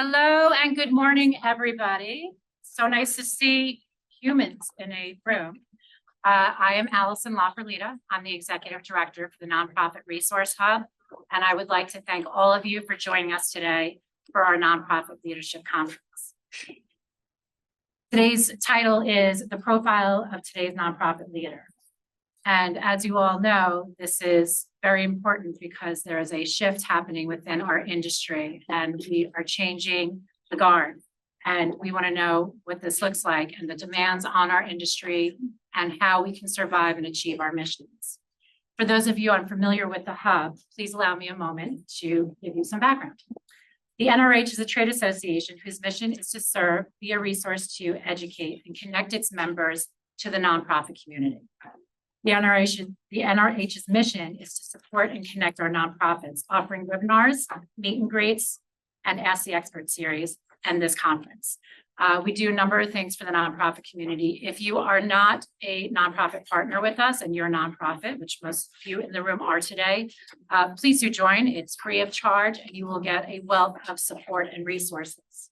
Hello and good morning, everybody. So nice to see humans in a room. I am Allison Lafferlita. I'm the Executive Director for the Nonprofit Resource Hub, and I would like to thank all of you for joining us today for our Nonprofit Leadership Conference. Today's title is The Profile of Today's Nonprofit Leader. And as you all know, this is very important because there is a shift happening within our industry and we are changing the guard. And we want to know what this looks like and the demands on our industry and how we can survive and achieve our missions. For those of you unfamiliar with the Hub, please allow me a moment to give you some background. The NRH is a trade association whose mission is to serve, be a resource to educate and connect its members to the nonprofit community. The NRH's mission is to support and connect our nonprofits, offering webinars, meet and greets, and Ask the Expert series, and this conference. We do a number of things for the nonprofit community. If you are not a nonprofit partner with us and you're a nonprofit, which most of you in the room are today, please do join. It's free of charge and you will get a wealth of support and resources.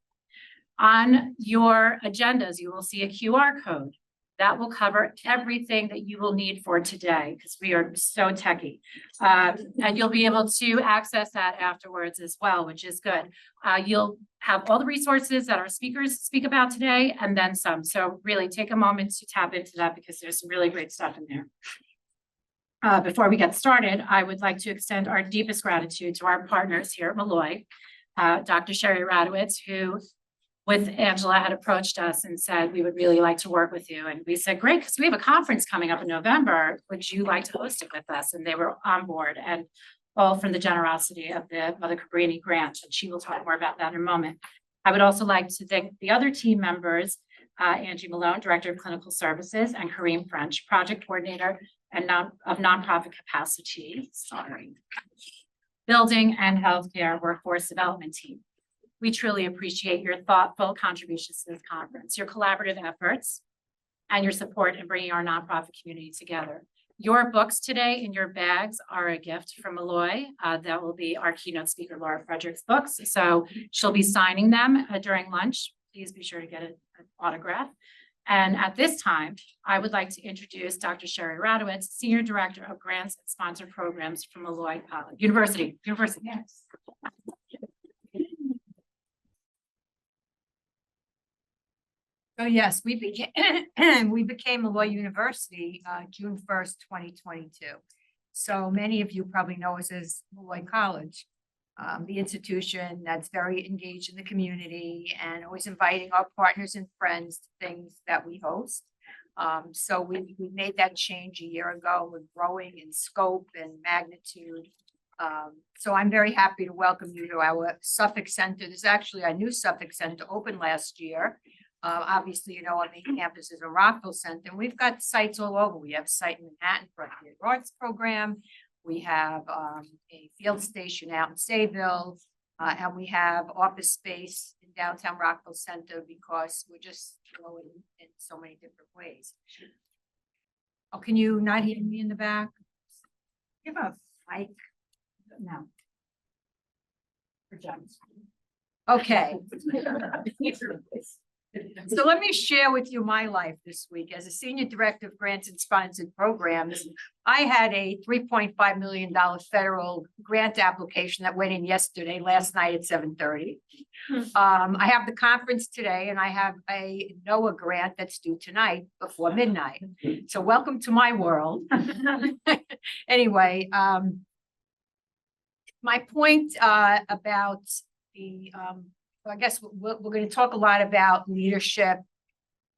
On your agendas, you will see a QR code. That will cover everything that you will need for today because we are so techy. And you'll be able to access that afterwards as well, which is good. You'll have all the resources that our speakers speak about today and then some. So really take a moment to tap into that because there's some really great stuff in there. Before we get started, I would like to extend our deepest gratitude to our partners here at Molloy, Dr. Sherry Radowitz, who with Angela had approached us and said, we would really like to work with you. And we said, great, because we have a conference coming up in November. Would you like to host it with us? And they were on board, and all from the generosity of the Mother Cabrini grant. And she will talk more about that in a moment. I would also like to thank the other team members, Angie Malone, Director of Clinical Services, and Kareem French, Project Coordinator and of Nonprofit Capacity, Building and Healthcare Workforce Development Team. We truly appreciate your thoughtful contributions to this conference, your collaborative efforts, and your support in bringing our nonprofit community together. Your books today in your bags are a gift from Molloy. That will be our keynote speaker, Laura Fredricks' books. So she'll be signing them during lunch. Please be sure to get an autograph. And at this time, I would like to introduce Dr. Sherry Radowitz, Senior Director of Grants and Sponsored Programs from Molloy University. Yes. So yes, we became Molloy University June 1st, 2022. So many of you probably know us as Molloy College, the institution that's very engaged in the community and always inviting our partners and friends to things that we host. So we made that change a year ago. We're growing in scope and magnitude. So I'm very happy to welcome you to our Suffolk Center. There's actually a new Suffolk Center opened last year. Obviously, you know, our main campus is a Rockville Center, and we've got sites all over. We have a site in Manhattan for the arts program. We have a field station out in Sayville, and we have office space in downtown Rockville Center because we're just growing in so many different ways. Oh, can you not hear me in the back? Give a mic. No. Okay. So let me share with you my life this week. As a Senior Director of Grants and Sponsored Programs, I had a $3.5 million federal grant application that went in last night at 7:30. I have the conference today and I have a NOAA grant that's due tonight before midnight. So welcome to my world. Anyway, my point about the I guess we're going to talk a lot about leadership,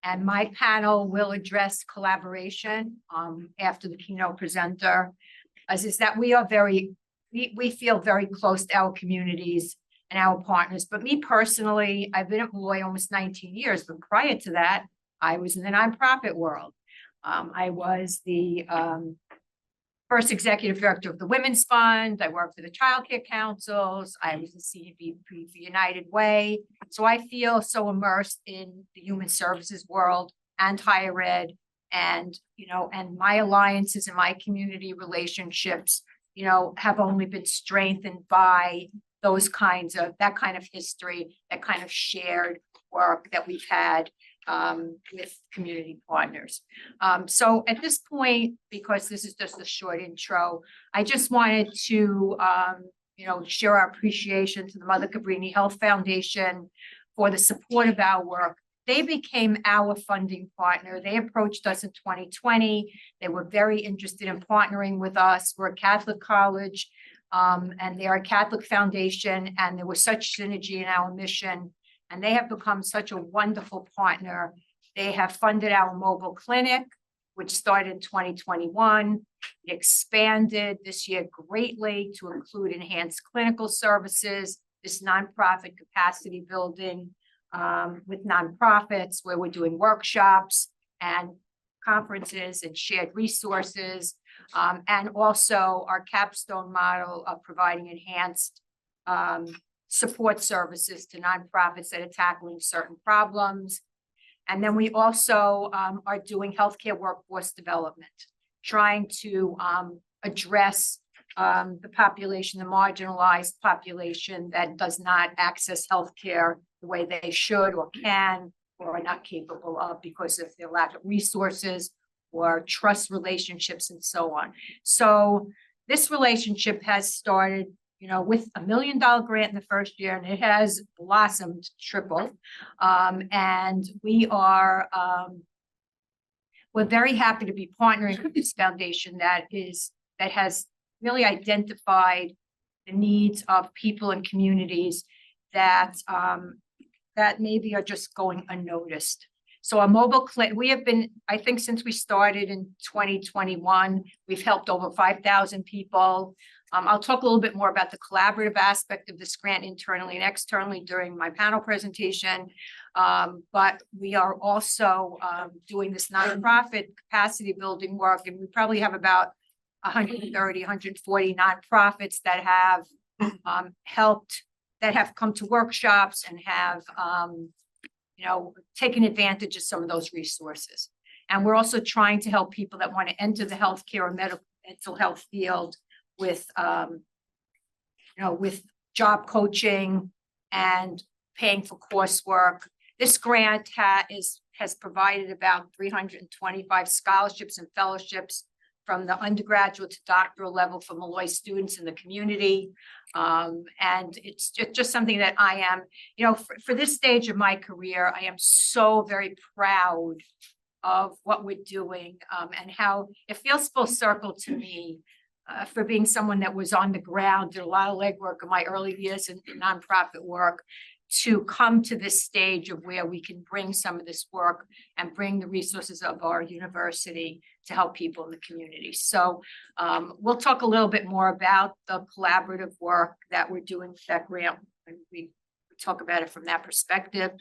and my panel will address collaboration after the keynote presenter, as is that we feel very close to our communities and our partners. But me personally, I've been at Molloy almost 19 years, but prior to that, I was in the nonprofit world. I was the first executive director of the Women's Fund. I worked for the Child Care Councils. I was the senior VP for United Way. So I feel so immersed in the human services world and higher ed, and, you know, and my alliances and my community relationships, you know, have only been strengthened by that kind of history, that kind of shared work that we've had with community partners. So at this point, because this is just a short intro, I just wanted to share our appreciation to the Mother Cabrini Health Foundation for the support of our work. They became our funding partner. They approached us in 2020. They were very interested in partnering with us. We're a Catholic college, and they are a Catholic foundation, and there was such synergy in our mission, and they have become such a wonderful partner. They have funded our mobile clinic, which started in 2021. It expanded this year greatly to include enhanced clinical services, this nonprofit capacity building with nonprofits where we're doing workshops and conferences and shared resources, and also our capstone model of providing enhanced support services to nonprofits that are tackling certain problems. And then we also are doing healthcare workforce development, trying to address the population, the marginalized population that does not access healthcare the way they should or can or are not capable of because of their lack of resources or trust relationships and so on. So this relationship has started, with $1 million grant in the first year, and it has blossomed triple. And we're very happy to be partnering with this foundation that has really identified the needs of people and communities that maybe are just going unnoticed. So our mobile clinic, we have been, I think since we started in 2021, we've helped over 5,000 people. I'll talk a little bit more about the collaborative aspect of this grant internally and externally during my panel presentation. But we are also doing this nonprofit capacity building work, and we probably have about 130, 140 nonprofits that have helped, that have come to workshops and have taken advantage of some of those resources. And we're also trying to help people that want to enter the healthcare or mental health field with with job coaching and paying for coursework. This grant has provided about 325 scholarships and fellowships from the undergraduate to doctoral level for Molloy students in the community. And it's just something that I am, for this stage of my career, I am so very proud of what we're doing and how it feels full circle to me for being someone that was on the ground, did a lot of legwork in my early years in nonprofit work, to come to this stage of where we can bring some of this work and bring the resources of our university to help people in the community. So we'll talk a little bit more about the collaborative work that we're doing with that grant, and we talk about it from that perspective.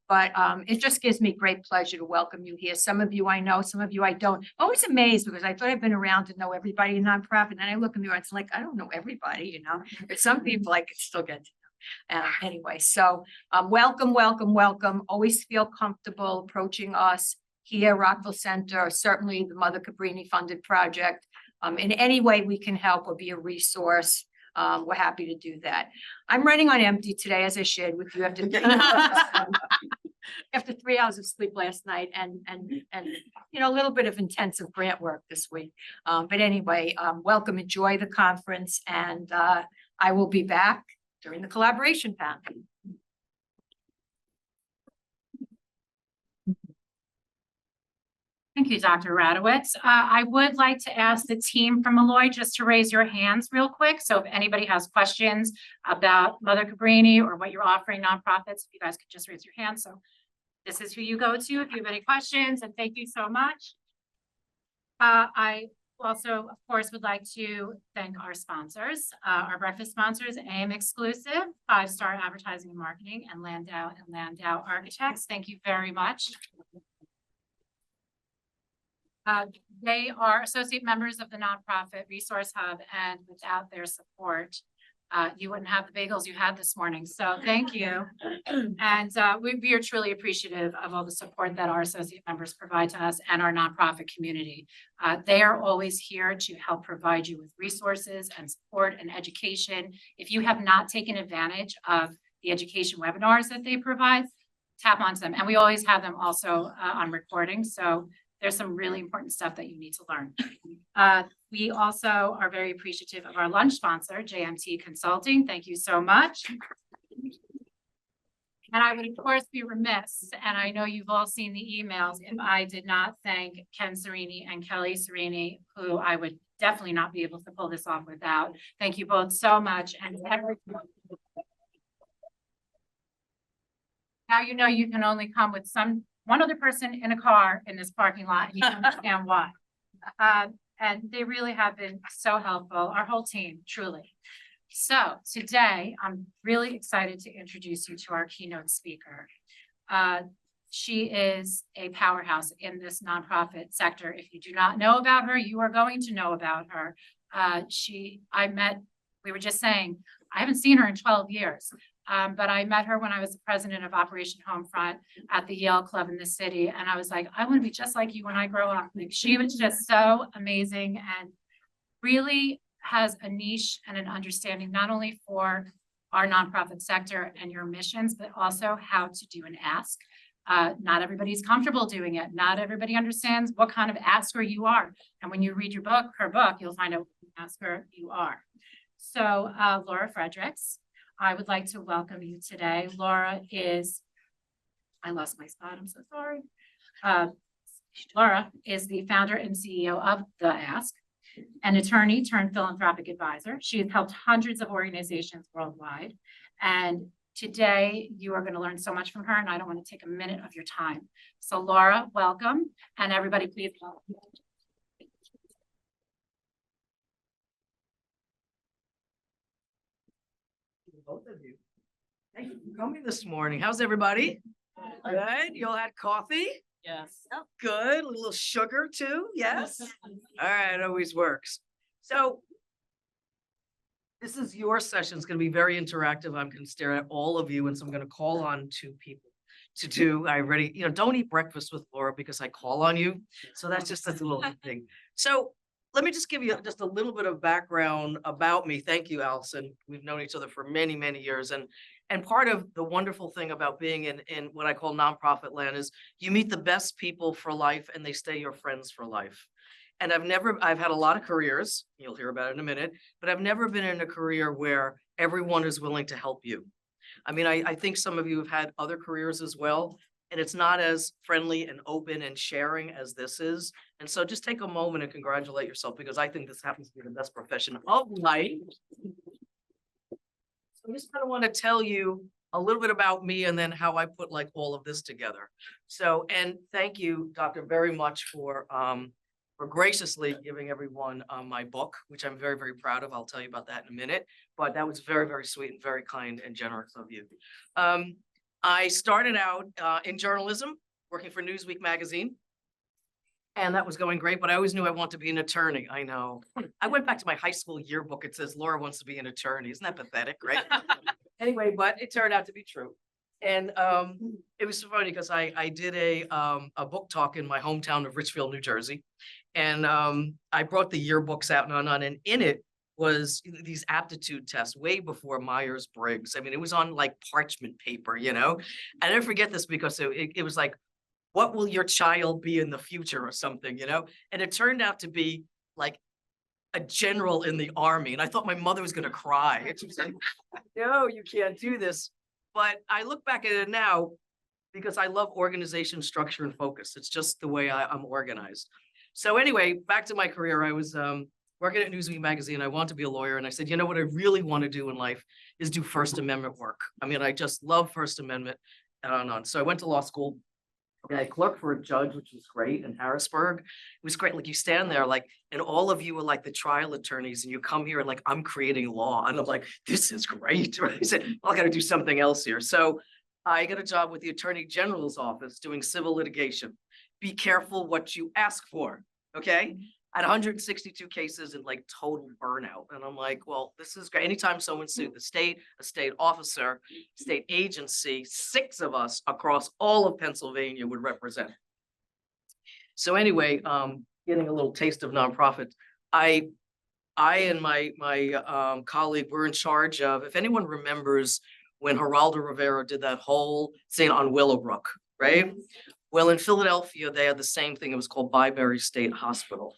But it just gives me great pleasure to welcome you here. Some of you I know, some of you I don't. I'm always amazed because I thought I've been around to know everybody in nonprofit, and I look in the audience like, I don't know everybody, There's some people I could still get to know. Anyway, so welcome, welcome, welcome. Always feel comfortable approaching us here, Rockville Center, certainly the Mother Cabrini funded project. In any way we can help or be a resource, we're happy to do that. I'm running on empty today, as I shared with you after 3 hours of sleep last night and a little bit of intensive grant work this week. But anyway, welcome, enjoy the conference, and I will be back during the collaboration panel. Thank you, Dr. Radowitz. I would like to ask the team from Molloy just to raise your hands real quick. So if anybody has questions about Mother Cabrini or what you're offering nonprofits, if you guys could just raise your hand. So this is who you go to if you have any questions, and thank you so much. I also, of course, would like to thank our sponsors, our breakfast sponsors, AM Exclusive, 5-Star Advertising and Marketing, and Landau Architects. Thank you very much. They are associate members of the nonprofit Resource Hub, and without their support, you wouldn't have the bagels you had this morning. So thank you. And we are truly appreciative of all the support that our associate members provide to us and our nonprofit community. They are always here to help provide you with resources and support and education. If you have not taken advantage of the education webinars that they provide, tap onto them. And we always have them also on recording. So there's some really important stuff that you need to learn. We also are very appreciative of our lunch sponsor, JMT Consulting. Thank you so much. And I would, of course, be remiss, and I know you've all seen the emails, if I did not thank Ken Serini and Kelly Serini, who I would definitely not be able to pull this off without. Thank you both so much. And now you know you can only come with one other person in a car in this parking lot, and you can understand why. And they really have been so helpful, our whole team, truly. So today, I'm really excited to introduce you to our keynote speaker. She is a powerhouse in this nonprofit sector. If you do not know about her, you are going to know about her. We were just saying, I haven't seen her in 12 years. But I met her when I was the president of Operation Homefront at the Yale Club in the city. And I was like, I want to be just like you when I grow up. Like, she was just so amazing and really has a niche and an understanding, not only for our nonprofit sector and your missions, but also how to do an ask. Not everybody's comfortable doing it. Not everybody understands what kind of asker you are. And when you read her book, you'll find out what asker you are. So Laura Fredricks, I would like to welcome you today. Laura is, I lost my spot, I'm so sorry. Laura is the founder and CEO of The Ask, an attorney turned philanthropic advisor. She has helped hundreds of organizations worldwide. And today you are going to learn so much from her, and I don't want to take a minute of your time. So Laura, welcome. And everybody, please welcome. Both of you. Thank you for coming this morning. How's everybody? Good. You all had coffee? Yes. Oh, good. A little sugar too? Yes. All right. It always works. So this is your session. It's going to be very interactive. I'm going to stare at all of you, and so I'm going to call on two people to do. Don't eat breakfast with Laura because I call on you. So that's just a little thing. So let me just give you just a little bit of background about me. Thank you, Allison. We've known each other for many, many years. And part of the wonderful thing about being in what I call nonprofit land is you meet the best people for life and they stay your friends for life. And I've had a lot of careers, you'll hear about it in a minute, but I've never been in a career where everyone is willing to help you. I mean, I think some of you have had other careers as well, and it's not as friendly and open and sharing as this is. And so just take a moment and congratulate yourself, because I think this happens to be the best profession of life. So I just kind of want to tell you a little bit about me and then how I put like all of this together. So, and thank you, Doctor, very much for graciously giving everyone my book, which I'm very, very proud of. I'll tell you about that in a minute, but that was very, very sweet and very kind and generous of you. I started out in journalism, working for Newsweek magazine, and that was going great, but I always knew I wanted to be an attorney. I know. I went back to my high school yearbook. It says Laura wants to be an attorney. Isn't that pathetic, right? Anyway, but it turned out to be true. And it was so funny because I did a book talk in my hometown of Richfield, New Jersey. And I brought the yearbooks out and in it was these aptitude tests way before Myers-Briggs. I mean, it was on like parchment paper, you know. I never forget this because it was like, what will your child be in the future or something, you know? And it turned out to be like a general in the army. And I thought my mother was going to cry. And she was like, no, you can't do this. But I look back at it now because I love organization, structure, and focus. It's just the way I'm organized. So anyway, back to my career. I was working at Newsweek magazine. I wanted to be a lawyer. And I said, you know what I really want to do in life is do First Amendment work. I mean, I just love First Amendment and on and on. So I went to law school. And I clerked for a judge, which was great, in Harrisburg. It was great. Like you stand there, like, and all of you are like the trial attorneys, and you come here and like, I'm creating law. And I'm like, this is great. Right? I said, well, I got to do something else here. So I got a job with the Attorney General's office doing civil litigation. Be careful what you ask for. Okay. I had 162 cases and like total burnout. And I'm like, well, this is great. Anytime someone sued the state, a state officer, state agency, 6 of us across all of Pennsylvania would represent. So anyway, getting a little taste of nonprofit, I and my colleague were in charge of, if anyone remembers when Geraldo Rivera did that whole thing on Willowbrook, right? Well, in Philadelphia, they had the same thing. It was called Byberry State Hospital.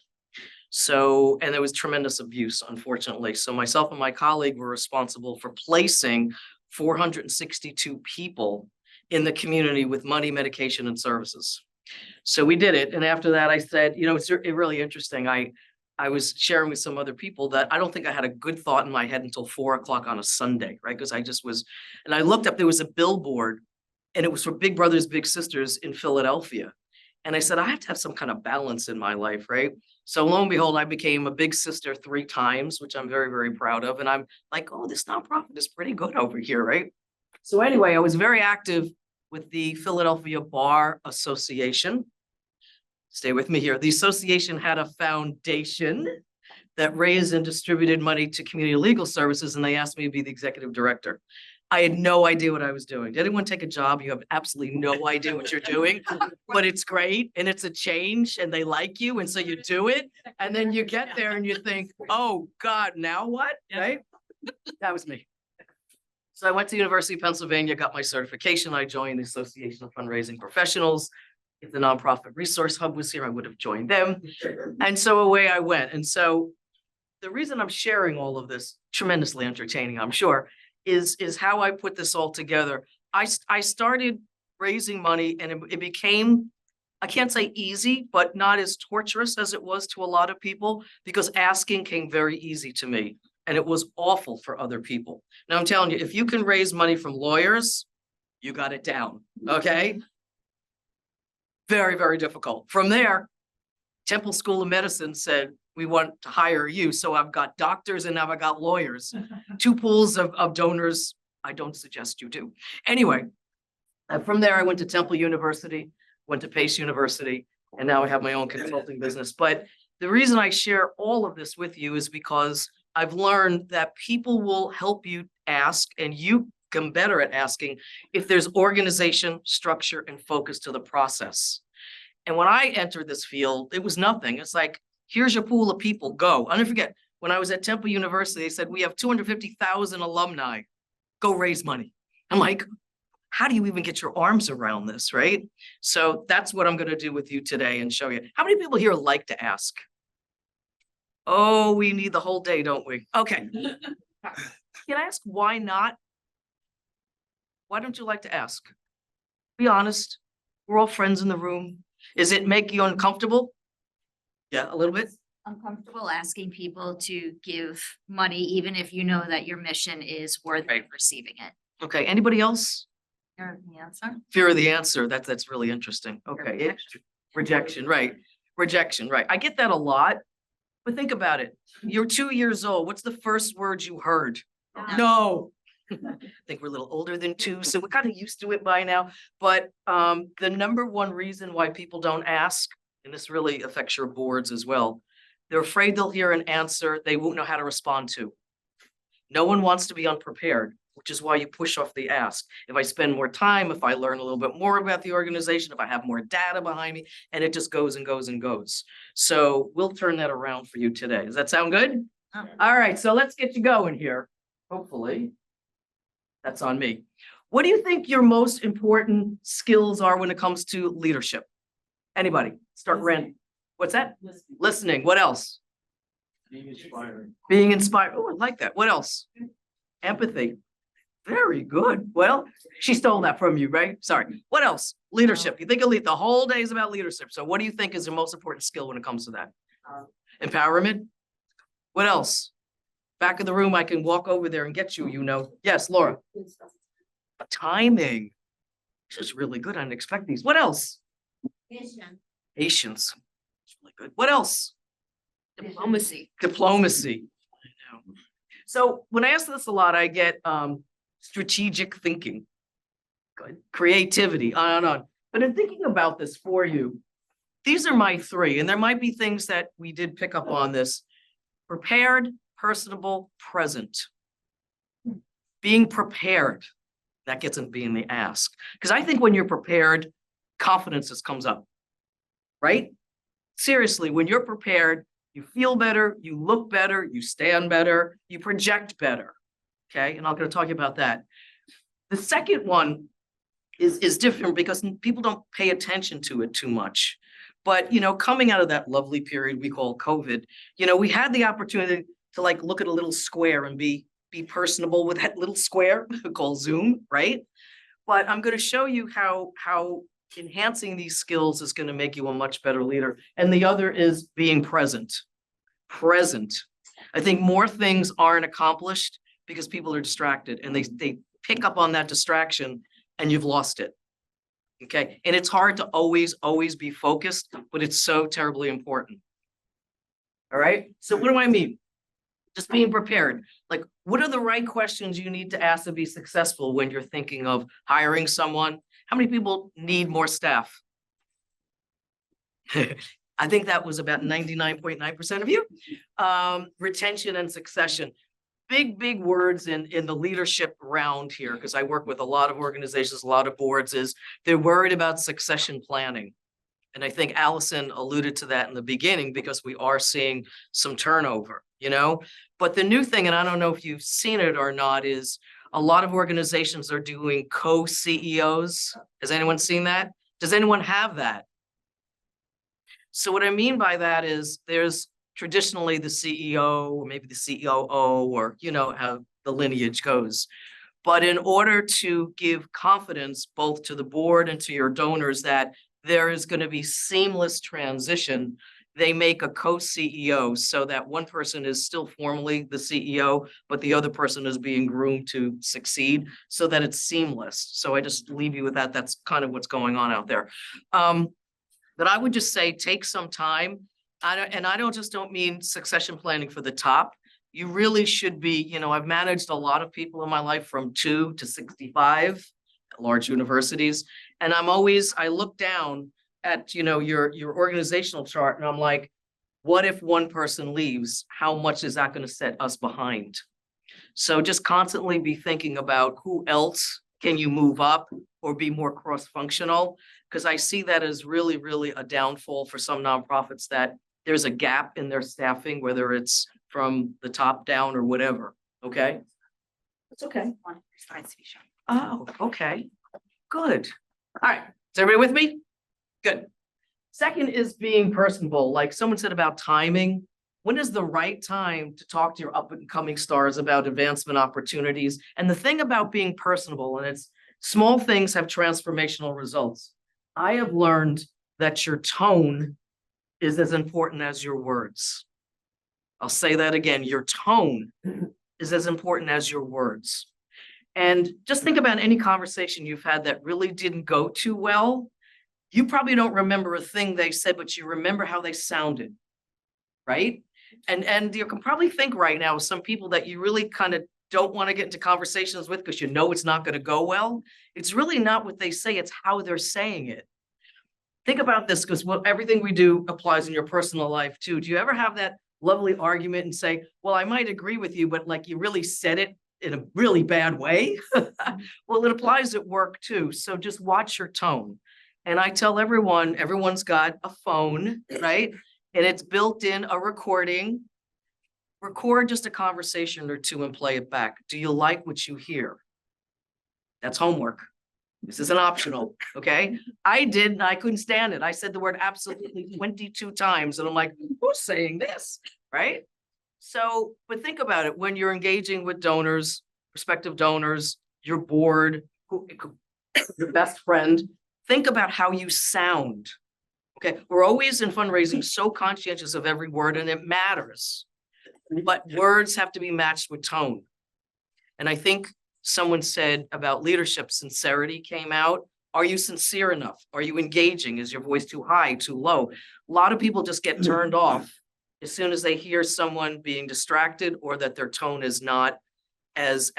So, and there was tremendous abuse, unfortunately. So myself and my colleague were responsible for placing 462 people in the community with money, medication, and services. So we did it. And after that, I said, you know, it's really interesting. I was sharing with some other people that I don't think I had a good thought in my head until 4 o'clock on a Sunday, right? Because I just was, and I looked up, there was a billboard and it was for Big Brothers, Big Sisters in Philadelphia. And I said, I have to have some kind of balance in my life, right? So lo and behold, I became a big sister 3 times, which I'm very, very proud of. And I'm like, oh, this nonprofit is pretty good over here, right? So anyway, I was very active with the Philadelphia Bar Association. Stay with me here. The association had a foundation that raised and distributed money to community legal services, and they asked me to be the executive director. I had no idea what I was doing. Did anyone take a job? You have absolutely no idea what you're doing, but it's great and it's a change and they like you. And so you do it and then you get there and you think, oh God, now what? Right? That was me. So I went to University of Pennsylvania, got my certification. I joined the Association of Fundraising Professionals. If the nonprofit resource hub was here, I would have joined them. And so away I went. And so the reason I'm sharing all of this, tremendously entertaining, I'm sure, is how I put this all together. I started raising money and it became, I can't say easy, but not as torturous as it was to a lot of people, because asking came very easy to me and it was awful for other people. Now I'm telling you, if you can raise money from lawyers, you got it down, okay? Very, very difficult. From there, Temple School of Medicine said, we want to hire you. So I've got doctors and now I got lawyers, 2 pools of donors. I don't suggest you do. Anyway, from there, I went to Temple University, went to Pace University, and now I have my own consulting business. But the reason I share all of this with you is because I've learned that people will help you ask, and you become better at asking if there's organization, structure, and focus to the process. And when I entered this field, it was nothing. It's like, here's your pool of people, go. I'll never forget, when I was at Temple University, they said, we have 250,000 alumni, go raise money. I'm like, how do you even get your arms around this, right? So that's what I'm gonna do with you today and show you. How many people here like to ask? Oh, we need the whole day, don't we? Okay. Can I ask why not? Why don't you like to ask? Be honest. We're all friends in the room. Is it make you uncomfortable? Yeah, a little bit. Uncomfortable asking people to give money, even if you know that your mission is worthy of receiving it. Okay, anybody else? Here's the answer. Fear of the answer. That's really interesting. Okay. Rejection, right. Rejection, right. I get that a lot, but think about it. You're 2 years old. What's the first word you heard? No. I think we're a little older than 2, so we're kind of used to it by now. But the number one reason why people don't ask, and this really affects your boards as well, they're afraid they'll hear an answer they won't know how to respond to. No one wants to be unprepared, which is why you push off the ask. If I spend more time, if I learn a little bit more about the organization, if I have more data behind me, and it just goes and goes and goes. So we'll turn that around for you today. Does that sound good? All right, so let's get you going here, hopefully. That's on me. What do you think your most important skills are when it comes to leadership? Anybody? Start random. What's that? Listening. What else? Being inspiring. Being inspired. Oh, I like that. What else? Empathy. Very good. Well, she stole that from you, right? Sorry. What else? Leadership. You think the whole day is about leadership. So what do you think is the most important skill when it comes to that? Empowerment. What else? Back of the room, I can walk over there and get you, you know. Yes, Laura. Timing. This is really good. I didn't expect these. What else? Patience. It's really good. What else? Diplomacy. Diplomacy. I know. So when I ask this a lot, I get strategic thinking, good, creativity, on and on. But in thinking about this for you, these are my three, and there might be things that we did pick up on this. Prepared, personable, present. Being prepared, that gets in being the ask. Because I think when you're prepared, confidence just comes up, right? Seriously, when you're prepared, you feel better, you look better, you stand better, you project better, okay? And I'm gonna talk about that. The second one is different because people don't pay attention to it too much. But, you know, coming out of that lovely period we call COVID, you know, we had the opportunity to like look at a little square and be personable with that little square called Zoom, right? But I'm going to show you how enhancing these skills is going to make you a much better leader. And the other is being present. Present. I think more things aren't accomplished because people are distracted and they pick up on that distraction and you've lost it. Okay. And it's hard to always be focused, but it's so terribly important. All right. So what do I mean? Just being prepared. Like, what are the right questions you need to ask to be successful when you're thinking of hiring someone? How many people need more staff? I think that was about 99.9% of you. Retention and succession. Big words in the leadership round here, because I work with a lot of organizations, a lot of boards, is they're worried about succession planning. And I think Allison alluded to that in the beginning because we are seeing some turnover, you know? But the new thing, and I don't know if you've seen it or not, is a lot of organizations are doing co-CEOs. Has anyone seen that? Does anyone have that? So what I mean by that is there's traditionally the CEO or maybe the COO, or you know how the lineage goes. But in order to give confidence both to the board and to your donors that there is going to be seamless transition, they make a co-CEO so that one person is still formally the CEO, but the other person is being groomed to succeed so that it's seamless. So I just leave you with that. That's kind of what's going on out there. But I would just say take some time. I don't mean succession planning for the top. You really should be, you know, I've managed a lot of people in my life from 2 to 65 at large universities. And I look down at, you know, your organizational chart and I'm like, what if one person leaves? How much is that going to set us behind? So just constantly be thinking about who else can you move up or be more cross-functional? Because I see that as really a downfall for some nonprofits, that there's a gap in their staffing, whether it's from the top down or whatever. Okay. That's okay. Oh, okay. Good. All right. Is everybody with me? Good. Second is being personable. Like someone said about timing. When is the right time to talk to your up and coming stars about advancement opportunities? And the thing about being personable, and it's small things have transformational results. I have learned that your tone is as important as your words. I'll say that again. Your tone is as important as your words. And just think about any conversation you've had that really didn't go too well. You probably don't remember a thing they said, but you remember how they sounded, right? And you can probably think right now of some people that you really kind of don't want to get into conversations with because you know it's not going to go well. It's really not what they say, it's how they're saying it. Think about this, because everything we do applies in your personal life too. Do you ever have that lovely argument and say, well, I might agree with you, but like you really said it in a really bad way? Well, it applies at work too. So just watch your tone. And I tell everyone, everyone's got a phone, right? And it's built in a recording. Record just a conversation or two and play it back. Do you like what you hear? That's homework. This isn't optional, okay? I did, and I couldn't stand it. I said the word absolutely 22 times, and I'm like, who's saying this, right? So, but think about it. When you're engaging with donors, prospective donors, your board, your best friend, think about how you sound, okay? We're always in fundraising so conscientious of every word, and it matters. But words have to be matched with tone. And I think someone said about leadership, sincerity came out. Are you sincere enough? Are you engaging? Is your voice too high, too low? A lot of people just get turned off as soon as they hear someone being distracted or that their tone is not as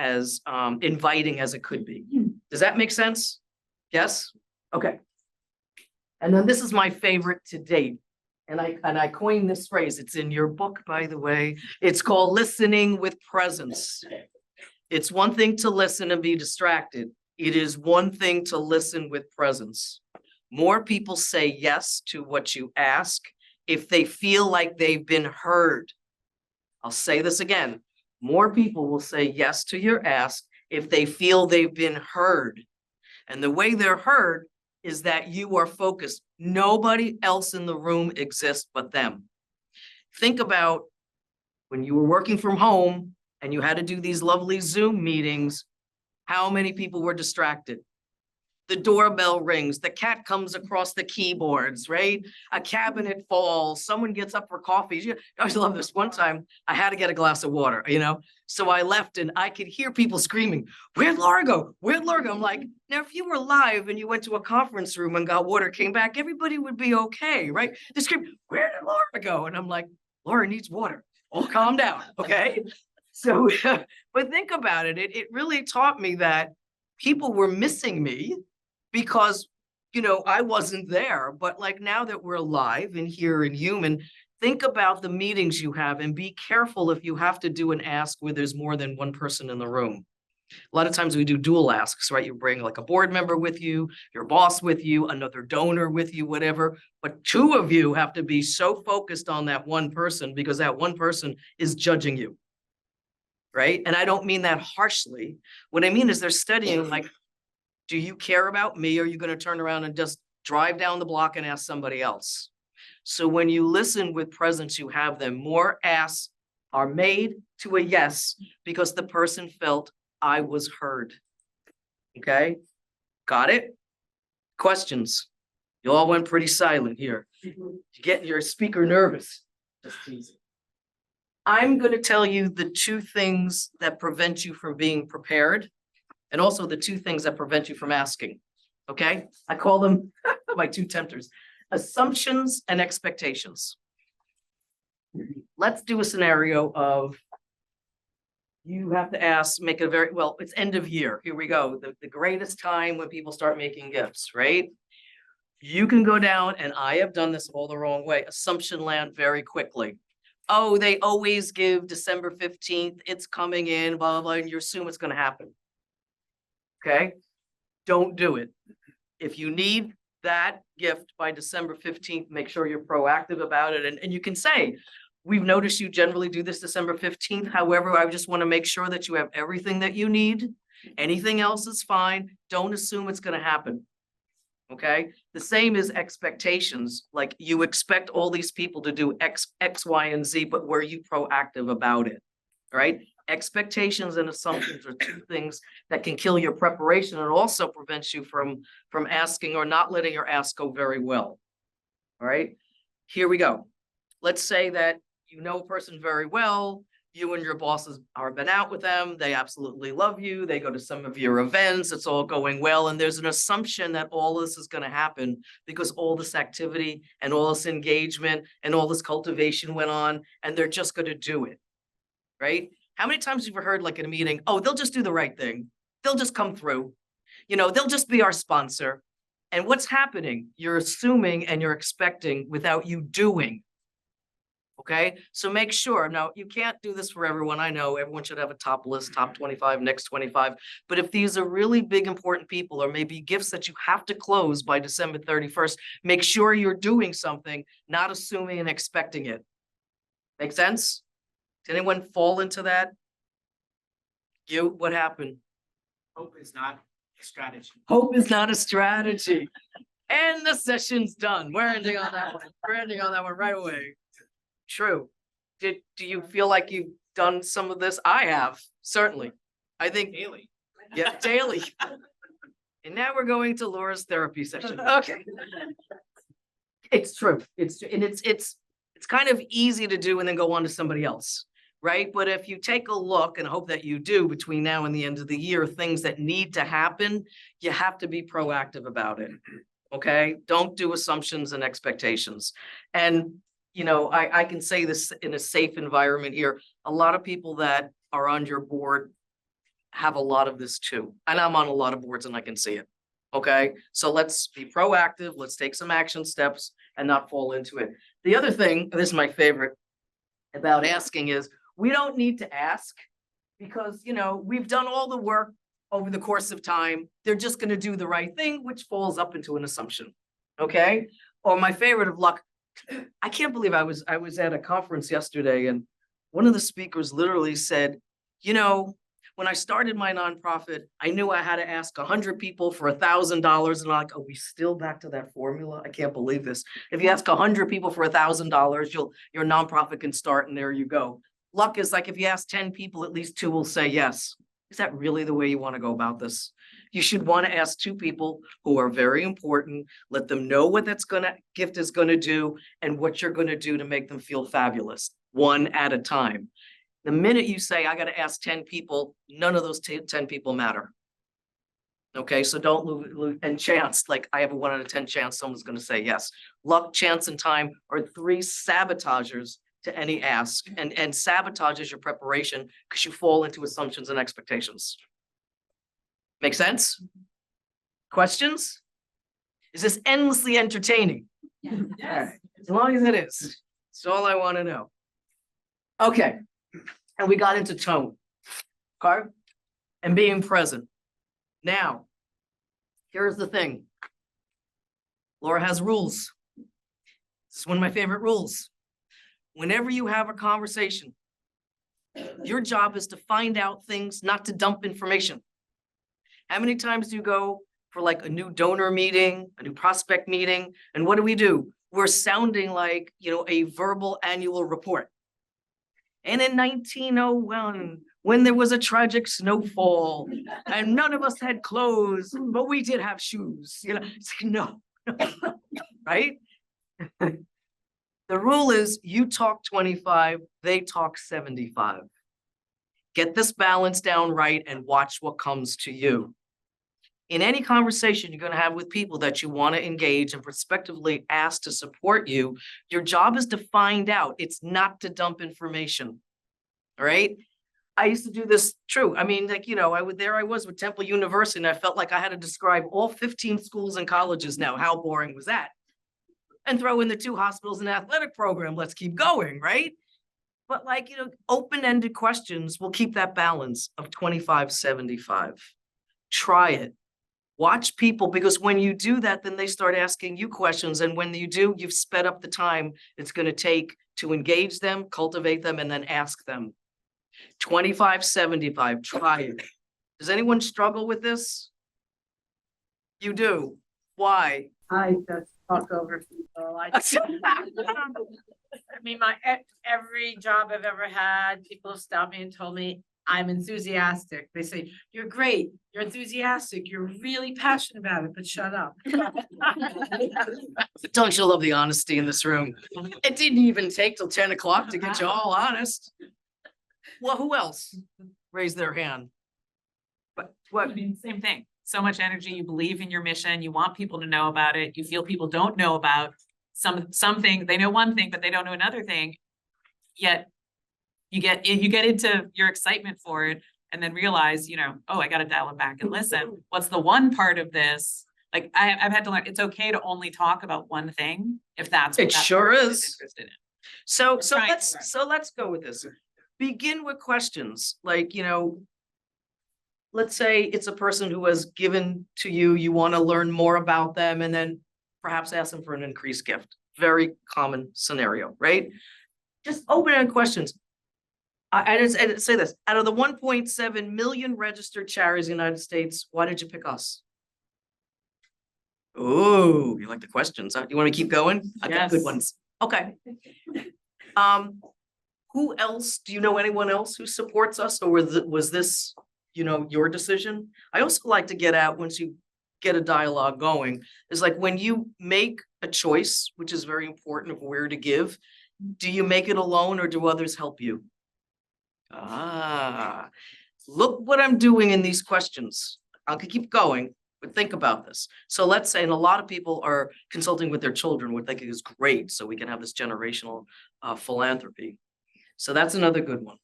inviting as it could be. Does that make sense? Yes? Okay. And then this is my favorite to date. And I coined this phrase. It's in your book, by the way. It's called listening with presence. It's one thing to listen and be distracted. It is one thing to listen with presence. More people say yes to what you ask if they feel like they've been heard. I'll say this again. More people will say yes to your ask if they feel they've been heard. And the way they're heard is that you are focused. Nobody else in the room exists but them. Think about when you were working from home and you had to do these lovely Zoom meetings, how many people were distracted? The doorbell rings, the cat comes across the keyboards, right? A cabinet falls, someone gets up for coffee. I always love this. One time I had to get a glass of water, so I left and I could hear people screaming, "Where'd Laura go? Where'd Laura go?" I'm like, now if you were live and you went to a conference room and got water, came back, everybody would be okay, right? They scream, "Where did Laura go?" And I'm like, Laura needs water. All calm down, okay? So, but think about it. It really taught me that people were missing me because, I wasn't there. But like now that we're live and here and human, think about the meetings you have and be careful if you have to do an ask where there's more than one person in the room. A lot of times we do dual asks, right? You bring like a board member with you, your boss with you, another donor with you, whatever. But two of you have to be so focused on that one person because that one person is judging you, right? And I don't mean that harshly. What I mean is they're studying like, do you care about me? Or are you going to turn around and just drive down the block and ask somebody else? So when you listen with presence, you have them. More asks are made to a yes because the person felt I was heard. Okay, got it? Questions? You all went pretty silent here. You get your speaker nervous. Just teasing. I'm going to tell you the two things that prevent you from being prepared and also the two things that prevent you from asking. Okay, I call them my two tempters: assumptions and expectations. Let's do a scenario of you have to ask, make a very, well, it's end of year. Here we go. The greatest time when people start making gifts, right? You can go down, and I have done this all the wrong way, assumption land very quickly. Oh, they always give December 15th. It's coming in, blah, blah, blah, and you assume it's going to happen. Okay? Don't do it. If you need that gift by December 15th, make sure you're proactive about it. And you can say, we've noticed you generally do this December 15th. However, I just want to make sure that you have everything that you need. Anything else is fine. Don't assume it's going to happen. Okay. The same is expectations. Like you expect all these people to do X, Y, and Z, but were you proactive about it? Right? Expectations and assumptions are two things that can kill your preparation and also prevents you from asking or not letting your ask go very well. All right. Here we go. Let's say that you know a person very well. You and your bosses are been out with them. They absolutely love you. They go to some of your events. It's all going well. And there's an assumption that all this is going to happen because all this activity and all this engagement and all this cultivation went on, and they're just going to do it. Right? How many times have you heard like in a meeting, oh, they'll just do the right thing. They'll just come through. They'll just be our sponsor. And what's happening? You're assuming and you're expecting without you doing. Okay, so make sure. Now, you can't do this for everyone. I know everyone should have a top list, top 25, next 25. But if these are really big, important people, or maybe gifts that you have to close by December 31st, make sure you're doing something, not assuming and expecting it. Make sense? Did anyone fall into that? What happened? Hope is not a strategy. Hope is not a strategy. And the session's done. We're ending on that one. We're ending on that one right away. True. Do you feel like you've done some of this? I have, certainly. I think Daily. yeah, daily. And now we're going to Laura's therapy session. Okay. It's true. It's kind of easy to do and then go on to somebody else, right? But if you take a look, and hope that you do between now and the end of the year, things that need to happen, you have to be proactive about it. Okay? Don't do assumptions and expectations. And I can say this in a safe environment here. A lot of people that are on your board have a lot of this too. And I'm on a lot of boards and I can see it. Okay, so let's be proactive, let's take some action steps and not fall into it. The other thing, this is my favorite about asking is, we don't need to ask because, we've done all the work over the course of time. They're just gonna do the right thing, which falls up into an assumption. Okay? Or my favorite of luck, I can't believe I was at a conference yesterday and one of the speakers literally said, when I started my nonprofit, I knew I had to ask 100 people for $1,000. And I'm like, are we still back to that formula? I can't believe this. If you ask 100 people for $1,000, your nonprofit can start and there you go. Luck is like if you ask 10 people, at least 2 will say yes. Is that really the way you want to go about this? You should want to ask 2 people who are very important, let them know what gift is gonna do and what you're gonna do to make them feel fabulous, one at a time. The minute you say, I gotta ask 10 people, none of those 10 people matter. Okay, so don't lose and chance, like I have a 1 out of 10 chance someone's gonna say yes. Luck, chance, and time are 3 sabotagers to any ask, and sabotages your preparation because you fall into assumptions and expectations. Make sense? Questions? Is this endlessly entertaining? Yes. As long as it is. That's all I want to know. Okay, and we got into tone, okay? And being present. Now, here's the thing. Laura has rules. This is one of my favorite rules. Whenever you have a conversation, your job is to find out things, not to dump information. How many times do you go for like a new donor meeting, a new prospect meeting? And what do? We're sounding like, a verbal annual report. And in 1901, when there was a tragic snowfall and none of us had clothes, but we did have shoes, it's like, no, right? The rule is you talk 25, they talk 75. Get this balance down right and watch what comes to you. In any conversation you're going to have with people that you want to engage and prospectively ask to support you, your job is to find out. It's not to dump information. All right. I used to do this true. I mean, I was with Temple University and I felt like I had to describe all 15 schools and colleges now. How boring was that? And throw in the 2 hospitals and athletic program. Let's keep going, right? But open-ended questions will keep that balance of 25-75. Try it. Watch people, because when you do that, then they start asking you questions. And when you do, you've sped up the time it's going to take to engage them, cultivate them, and then ask them. 25-75, try it. Does anyone struggle with this? You do. Why? I just talk over people. I mean, every job I've ever had, people have stopped me and told me I'm enthusiastic. They say, you're great, you're enthusiastic, you're really passionate about it, but shut up. Don't you love the honesty in this room? It didn't even take till 10 o'clock to get you all honest. Well, who else raised their hand? But what? I mean, same thing. So much energy, you believe in your mission, you want people to know about it, you feel people don't know about something, they know one thing, but they don't know another thing. Yet you get into your excitement for it and then realize, oh, I got to dial it back and listen. What's the one part of this? Like I've had to learn, it's okay to only talk about one thing if that's what It that sure person is. interested in. So trying to let's go with this. Begin with questions like, let's say it's a person who has given to you, you want to learn more about them, and then perhaps ask them for an increased gift. Very common scenario, right? Just open-ended questions. I didn't say this. Out of the 1.7 million registered charities in the United States, why did you pick us? Oh, you like the questions, huh? You want me to keep going? I got good Yes. ones. Okay. Who else? Do you know anyone else who supports us, or was this, your decision? I also like to get out once you get a dialogue going, is like when you make a choice, which is very important of where to give, do you make it alone or do others help you? Look what I'm doing in these questions. I could keep going, but think about this. So let's say, and a lot of people are consulting with their children, which I think is great. So we can have this generational philanthropy. So that's another good one.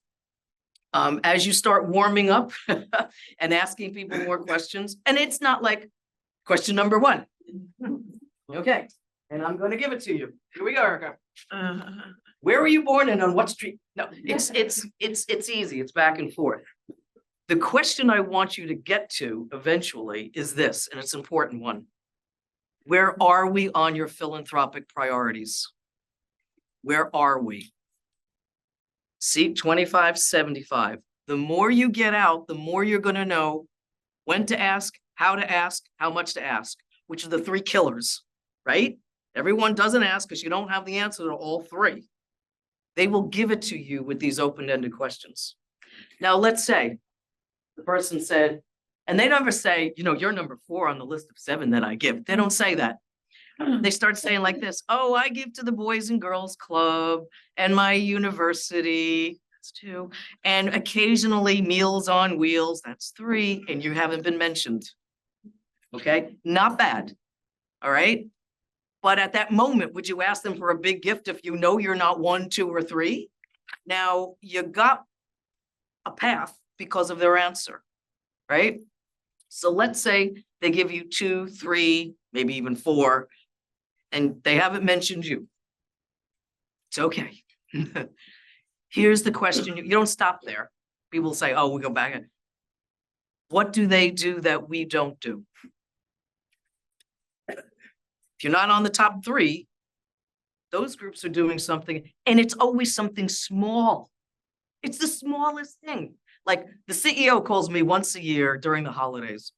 As you start warming up and asking people more questions, and it's not like Question number one. Okay, and I'm gonna give it to you. Here we go, Erica. Where were you born and on what street? No, it's easy. It's back and forth. The question I want you to get to eventually is this, and it's an important one. Where are we on your philanthropic priorities? Where are we? See, 25-75. The more you get out, the more you're gonna know when to ask, how much to ask, which are the three killers, right? Everyone doesn't ask because you don't have the answer to all three. They will give it to you with these open-ended questions. Now, let's say the person said, and they never say, you know, you're number 4 on the list of 7 that I give. They don't say that. They start saying like this, oh, I give to the Boys and Girls Club and my university, that's 2, and occasionally Meals on Wheels, that's 3, and you haven't been mentioned. Okay, not bad, all right? But at that moment, would you ask them for a big gift if you know you're not 1, 2, or 3? Now, you got a path because of their answer, right? So let's say they give you 2, 3, maybe even 4, and they haven't mentioned you. It's okay. Here's the question. You don't stop there. People say, oh, we go back. What do they do that we don't do? If you're not on the top 3, those groups are doing something, and it's always something small. It's the smallest thing. Like the CEO calls me once a year during the holidays,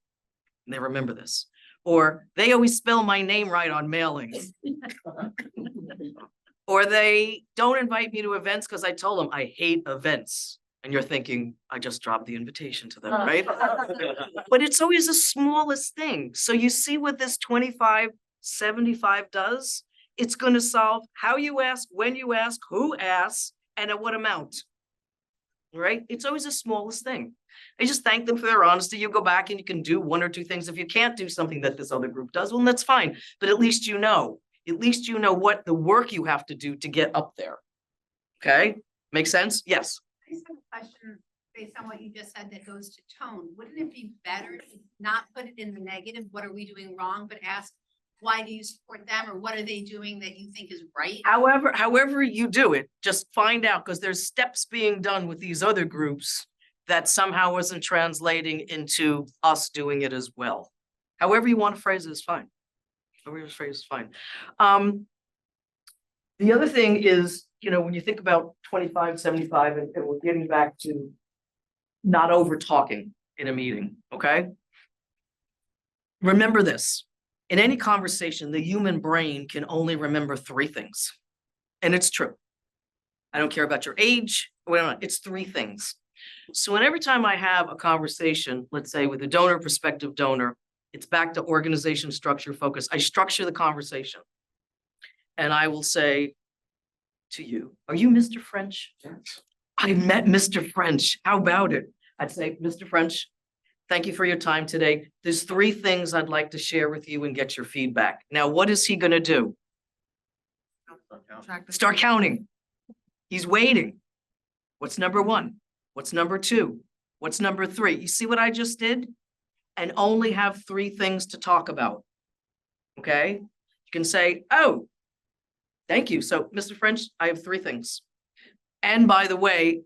and they remember this. Or they always spell my name right on mailings. Or they don't invite me to events because I told them I hate events. And you're thinking, I just dropped the invitation to them, right? But it's always the smallest thing. So you see what this 25-75 does? It's going to solve how you ask, when you ask, who asks, and at what amount. Right? It's always the smallest thing. I just thank them for their honesty. You go back and you can do 1 or 2 things. If you can't do something that this other group does, well, that's fine. But at least you know. At least you know what the work you have to do to get up there. Okay? Make sense? Yes. I just have a question based on what you just said that goes to tone. Wouldn't it be better to not put it in the negative, what are we doing wrong, but ask, why do you support them or what are they doing that you think is right? However you do it, just find out, because there's steps being done with these other groups that somehow isn't translating into us doing it as well. However you want to phrase it is fine. However you phrase it is fine. The other thing is, you know, when you think about 25-75, and we're getting back to not over talking in a meeting, okay? Remember this. In any conversation, the human brain can only remember 3 things. And it's true. I don't care about your age, whatever, it's 3 things. So every time I have a conversation, let's say with a donor, prospective donor, it's back to organization, structure, focus. I structure the conversation. And I will say to you, are you Mr. French? Yes. I met Mr. French. How about it? I'd say, Mr. French, thank you for your time today. There's 3 things I'd like to share with you and get your feedback. Now, what is he going to do? Start counting. He's waiting. What's number 1? What's number 2? What's number 3? You see what I just did? And only have 3 things to talk about. Okay? You can say, oh, thank you. So, Mr. French, I have 3 things. And by the way,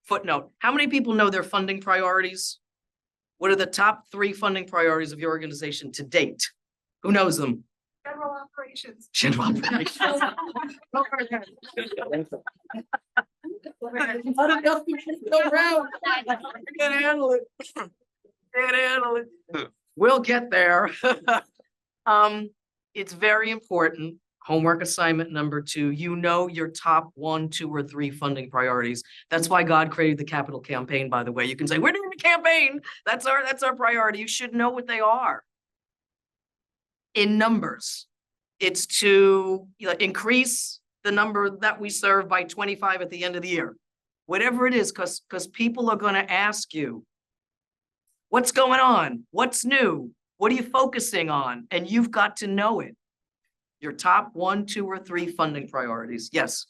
footnote, how many people know their funding priorities? What are the top 3 funding priorities of your organization to date? Who knows them? General operations. General operations. Not enough people go around. Can't handle it. Can't handle it. We'll get there. It's very important. Homework assignment number 2, you know your top 1, 2, or 3 funding priorities. That's why God created the capital campaign, by the way. You can say, we're doing a campaign. That's our priority. You should know what they are. In numbers, it's to increase the number that we serve by 25 at the end of the year. Whatever it is, because people are going to ask you, what's going on? What's new? What are you focusing on? And you've got to know it. Your top 1, 2, or 3 funding priorities. Yes.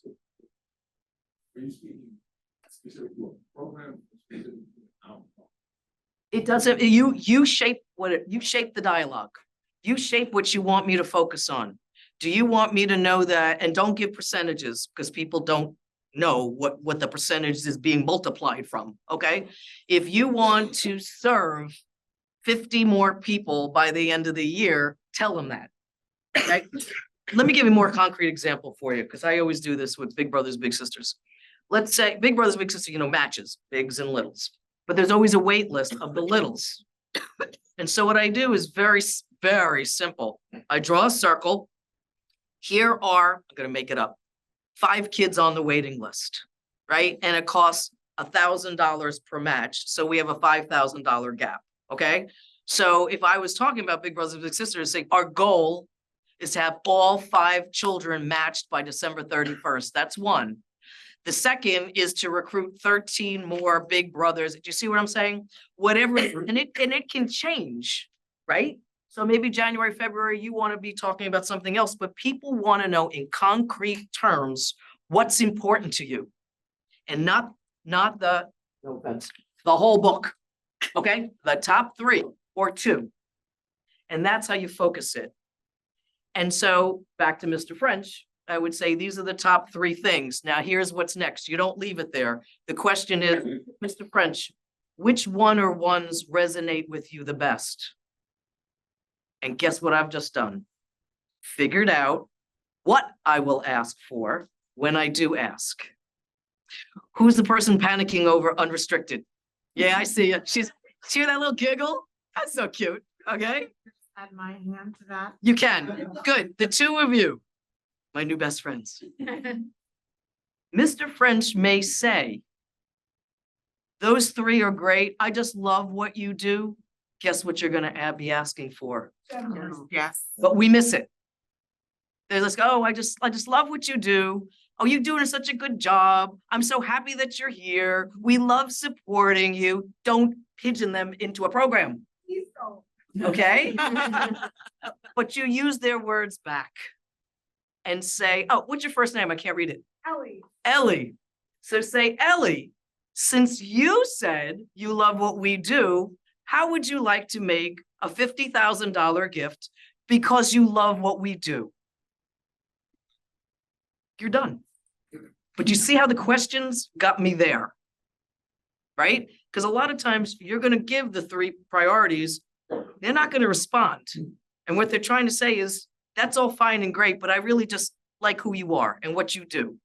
It doesn't, you shape you shape the dialogue. You shape what you want me to focus on. Do you want me to know that, and don't give percentages, because people don't know what the percentage is being multiplied from, okay? If you want to serve 50 more people by the end of the year, tell them that, okay? Let me give you a more concrete example for you, because I always do this with big brothers, big sisters. Let's say big brothers, big sisters, matches, bigs and littles, but there's always a wait list of the littles. And so what I do is very, very simple. I draw a circle. Here are, I'm gonna make it up, 5 kids on the waiting list, right? And it costs $1,000 per match. So we have a $5,000 gap, okay? So if I was talking about big brothers, big sisters, saying our goal is to have all 5 children matched by December 31st. That's one. The second is to recruit 13 more big brothers. Do you see what I'm saying? Whatever, and it can change, right? So maybe January, February, you want to be talking about something else, but people want to know in concrete terms what's important to you, and not the, no offense, the whole book, okay? The top 3 or 2, and that's how you focus it. And so back to Mr. French, I would say these are the top 3 things. Now here's what's next. You don't leave it there. The question is, Mr. French, which one or ones resonate with you the best? And guess what I've just done? Figured out what I will ask for when I do ask. Who's the person panicking over unrestricted? Yeah, I see you. See that little giggle? That's so cute. Okay. Add my hand to that. You can. Good. The 2 of you, my new best friends. Mr. French may say, those 3 are great. I just love what you do. Guess what you're gonna be asking for? Yes. But we miss it. They're like, oh, I just love what you do. Oh, you're doing such a good job. I'm so happy that you're here. We love supporting you. Don't pigeon them into a program. Okay? But you use their words back and say, oh, what's your first name? I can't read it. Ellie. Ellie. So say, Ellie, since you said you love what we do, how would you like to make a $50,000 gift because you love what we do? You're done. But you see how the questions got me there, right? Because a lot of times you're going to give the 3 priorities, they're not going to respond. And what they're trying to say is, that's all fine and great, but I really just like who you are and what you do.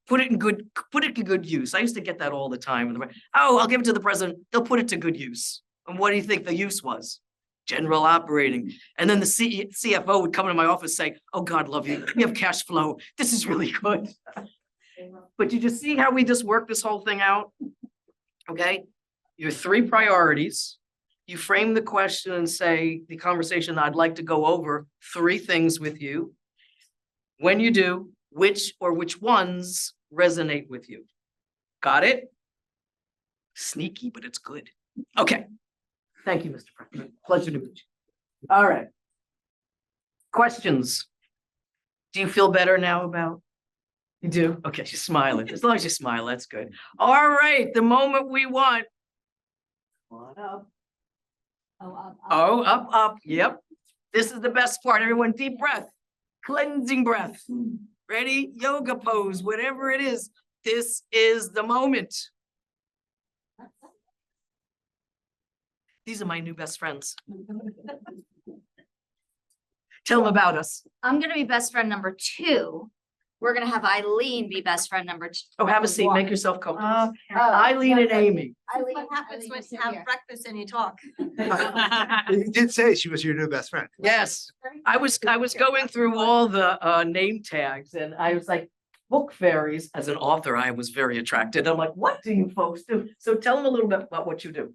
Put it in good use. I used to get that all the time. Oh, I'll give it to the president. They'll put it to good use. And what do you think the use was? General operating. And then the CFO would come into my office saying, oh God, love you. We have cash flow. This is really good. But you just see how we just work this whole thing out? Okay. Your 3 priorities. You frame the question and say, the conversation, I'd like to go over 3 things with you. When you do, which ones resonate with you? Got it? Sneaky, but it's good. Okay. Thank you, Mr. President. Pleasure to meet you. All right. Questions? Do you feel better now about? You do? Okay, she's smiling. As long as you smile, that's good. All right, the moment we want. Come on up. Oh, up. Yep. This is the best part. Everyone, deep breath. Cleansing breath. Ready? Yoga pose, whatever it is. This is the moment. These are my new best friends. Tell them about us. I'm gonna be best friend number 2. We're gonna have Eileen be best friend number 2. Oh, have a seat. Make yourself comfortable. Okay. Eileen and Amy. Eileen, What happens when you have breakfast and you talk? You did say she was your new best friend. Yes, I was going through all the name tags and I was like, book fairies. As an author, I was very attracted. I'm like, what do you folks do? So tell them a little bit about what you do.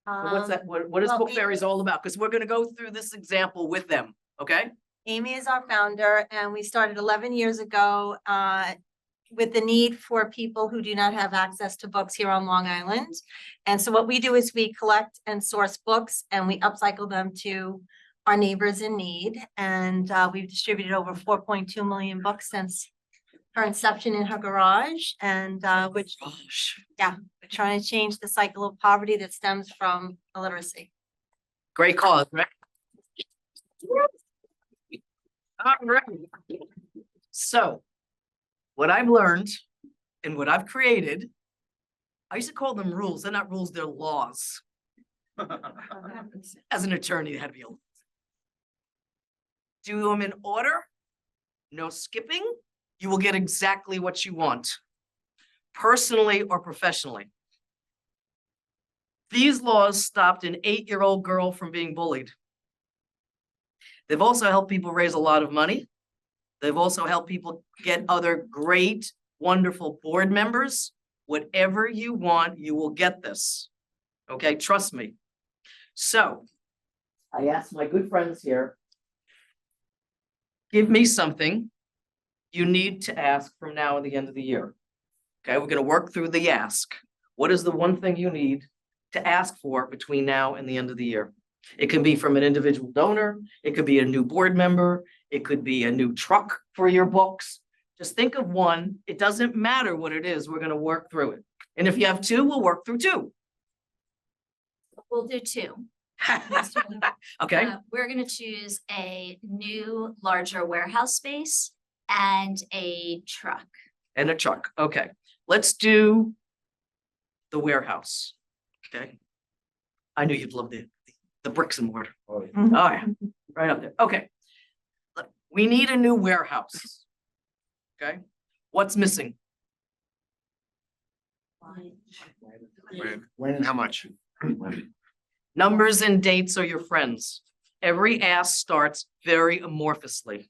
So what's that? What is well, book fairies all about? Because we're going to go through this example with them. Okay. Amy is our founder and we started 11 years ago with the need for people who do not have access to books here on Long Island. And so what we do is we collect and source books and we upcycle them to our neighbors in need. And we've distributed over 4.2 million books since her inception in her garage, and which, Gosh, we're trying to change the cycle of poverty that stems from illiteracy. great cause, right? All right. So, what I've learned and what I've created, I used to call them rules. They're not rules, they're laws. As an attorney, they had to be. Do them in order, no skipping, you will get exactly what you want, personally or professionally. These laws stopped an 8-year-old girl from being bullied. They've also helped people raise a lot of money. They've also helped people get other great, wonderful board members. Whatever you want, you will get this. Okay, trust me. So I asked my good friends here, give me something you need to ask from now and the end of the year. Okay, we're gonna work through the ask. What is the one thing you need to ask for between now and the end of the year? It could be from an individual donor. It could be a new board member. It could be a new truck for your books. Just think of one. It doesn't matter what it is. We're gonna work through it. And if you have two, we'll work through two. We'll do two. Okay, We're gonna choose a new larger warehouse space and a truck. and a truck. Okay, let's do the warehouse. Okay. I knew you'd love the bricks and mortar. Oh, yeah. Oh, yeah, right up there. Okay. Look, we need a new warehouse. Okay, what's missing? When and how much? Numbers and dates are your friends. Every ask starts very amorphously.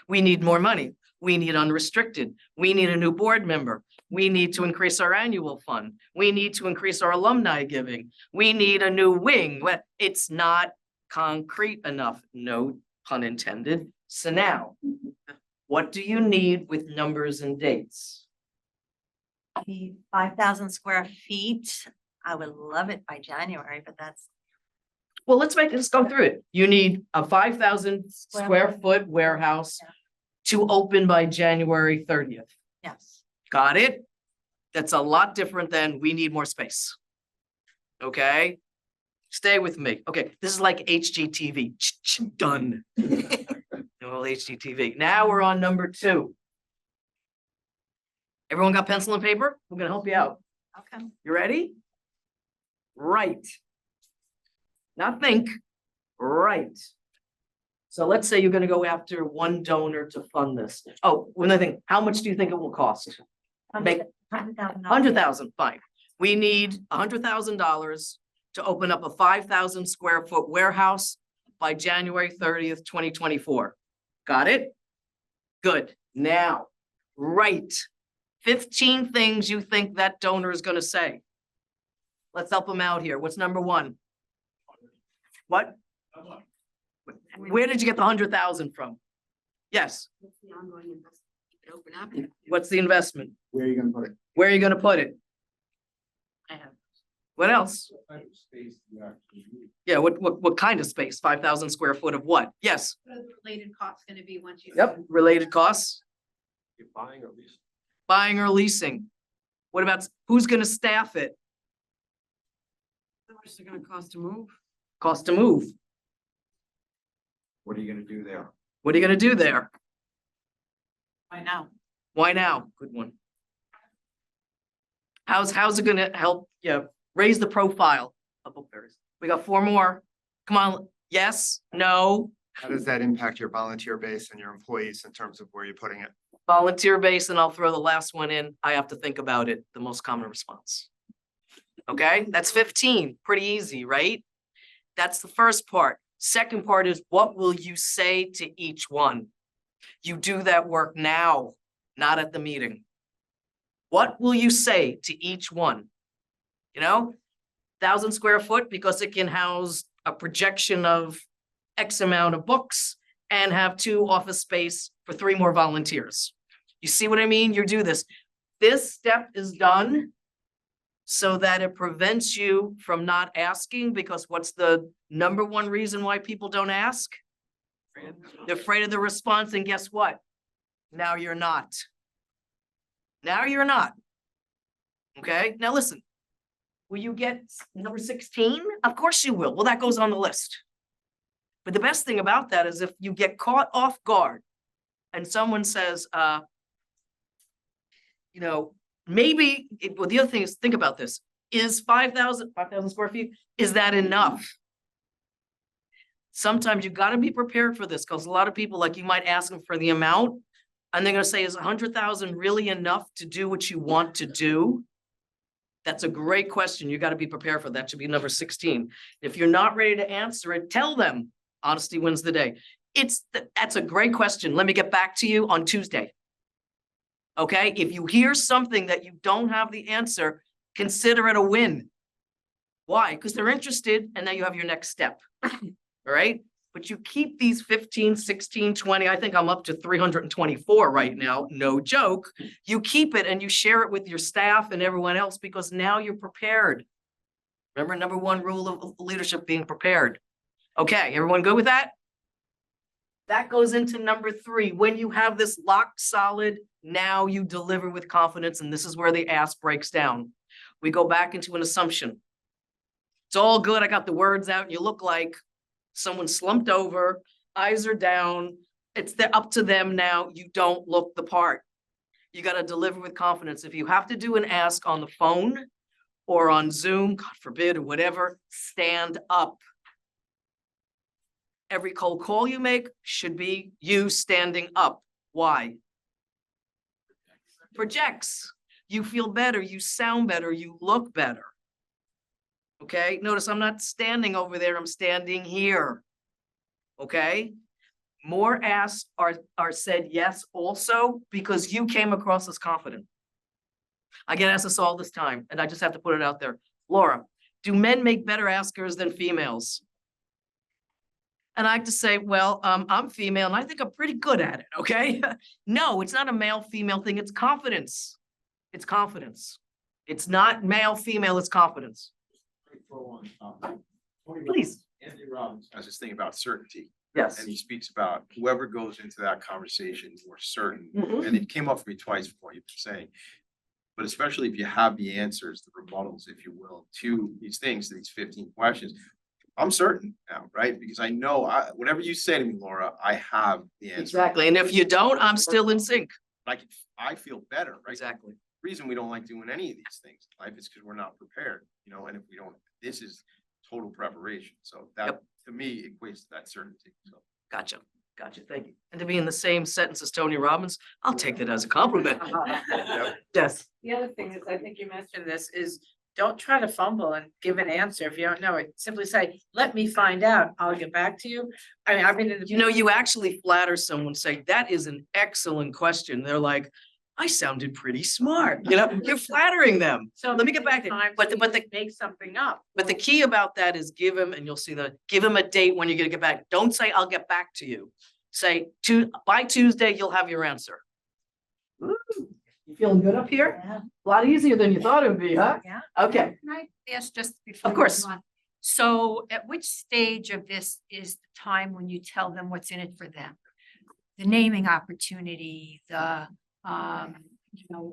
We need more money. We need unrestricted. We need a new board member. We need to increase our annual fund. We need to increase our alumni giving. We need a new wing. Well, it's not concrete enough, no pun intended. So now, what do you need with numbers and dates? 5,000 square feet. I would love it by January, but that's Well, let's go through it. You need a 5,000 square foot warehouse to open by January 30th. yes. Got it? That's a lot different than we need more space. Okay? Stay with me. Okay, this is like HGTV. Done. No HGTV. Now we're on number 2. Everyone got pencil and paper? We're gonna help you out. Okay. You ready? Right. Not think, right. So let's say you're gonna go after one donor to fund this. Oh, one other thing, how much do you think it will cost? Make $100,000. 100,000, fine. We need $100,000 to open up a 5,000 square foot warehouse by January 30th, 2024. Got it? Good. Now, right. 15 things you think that donor is gonna say. Let's help them out here. What's number 1? What? Where did you get the 100,000 from? Yes. What's the ongoing investment you could open up? What's the investment? Where are you gonna put it? Where are you gonna put it? I have. What else? Yeah, what kind of space? 5,000 square foot of what? Yes. What are the related costs gonna be once you? Yep, related costs, You're buying or leasing? buying or leasing. What about, who's gonna staff it? How much is it gonna cost to move? Cost to move. What are you gonna do there? What are you gonna do there? Right now. Why now? Good one. How's it gonna help, raise the profile of bookbearers? We got 4 more. Come on, yes, no, How does that impact your volunteer base and your employees in terms of where you're putting it? volunteer base, and I'll throw the last one in. I have to think about it, the most common response. Okay, that's 15, pretty easy, right? That's the first part. Second part is, what will you say to each one? You do that work now, not at the meeting. What will you say to each one? 1,000 square foot, because it can house a projection of X amount of books and have 2 office space for 3 more volunteers. You see what I mean? You do this. This step is done so that it prevents you from not asking, because what's the number 1 reason why people don't ask? They're afraid of the response, and guess what? Now you're not. Now you're not. Okay, now listen. Will you get number 16? Of course you will. Well, that goes on the list. But the best thing about that is if you get caught off guard and someone says, maybe, well, the other thing is, think about this. Is 5,000 square feet, is that enough? Sometimes you gotta be prepared for this, because a lot of people, like, you might ask them for the amount, and they're gonna say, is 100,000 really enough to do what you want to do? That's a great question. You gotta be prepared for that. That should be number 16. If you're not ready to answer it, tell them. Honesty wins the day. That's a great question. Let me get back to you on Tuesday. Okay, if you hear something that you don't have the answer, consider it a win. Why? Because they're interested, and then you have your next step. All right, but you keep these 15, 16, 20, I think I'm up to 324 right now, no joke. You keep it and you share it with your staff and everyone else, because now you're prepared. Remember, number one rule of leadership, being prepared. Okay, everyone good with that? That goes into number 3. When you have this locked solid, now you deliver with confidence, and this is where the ask breaks down. We go back into an assumption. It's all good. I got the words out. You look like someone slumped over, eyes are down. It's up to them now. You don't look the part. You got to deliver with confidence. If you have to do an ask on the phone or on Zoom, God forbid, or whatever, stand up. Every cold call you make should be you standing up. Why? Projects. You feel better, you sound better, you look better. Okay, notice I'm not standing over there, I'm standing here. Okay, more asks are said yes also because you came across as confident. I get asked this all this time, and I just have to put it out there. Laura, do men make better askers than females? And I have to say, well, I'm female and I think I'm pretty good at it, okay? No, it's not a male-female thing, it's confidence. It's confidence. It's not male-female, it's confidence. Please. Andy Robbins, I was just thinking about certainty. Yes. And he speaks about whoever goes into that conversation more certain. Mhm. And it came up for me twice before you've been saying. But especially if you have the answers, the rebuttals, if you will, to these things, to these 15 questions. I'm certain now, right? Because I know whatever you say to me, Laura, I have the answer. Exactly. And if you don't, I'm still in sync. I feel better, right? Exactly. The reason we don't like doing any of these things in life is because we're not prepared, and if we don't, this is total preparation. So that to me equates to that certainty. So Gotcha. Thank you. And to be in the same sentence as Tony Robbins, I'll take that as a compliment. Yes. The other thing is, I think you mentioned this, is don't try to fumble and give an answer if you don't know it. Simply say, let me find out. I'll get back to you. I mean, I've been in the. You actually flatter someone, say, that is an excellent question. They're like, I sounded pretty smart. You're flattering them. So let me get back to times but we the just make something up. But the key about that is give him, and you'll see give him a date when you're gonna get back. Don't say, I'll get back to you. Say, by Tuesday, you'll have your answer. Ooh, you feeling good up here? Yeah. A lot easier than you thought it would be, huh? Yeah. Okay. Can I ask just before? Of we course. move on? So at which stage of this is the time when you tell them what's in it for them? The naming opportunity, the,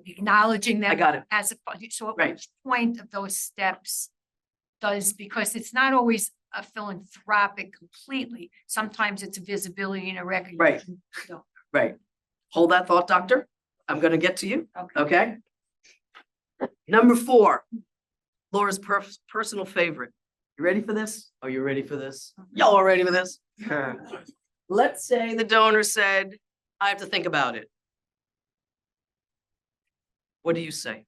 acknowledging them. I got it. As a, so at Right. which point of those steps because it's not always a philanthropic completely. Sometimes it's a visibility and a recognition. So, Right. Hold that thought, doctor. I'm gonna get to you. Okay. Number 4, Laura's personal favorite. You ready for this? Are you ready for this? Y'all are ready for this? Let's say the donor said, I have to think about it. What do you say?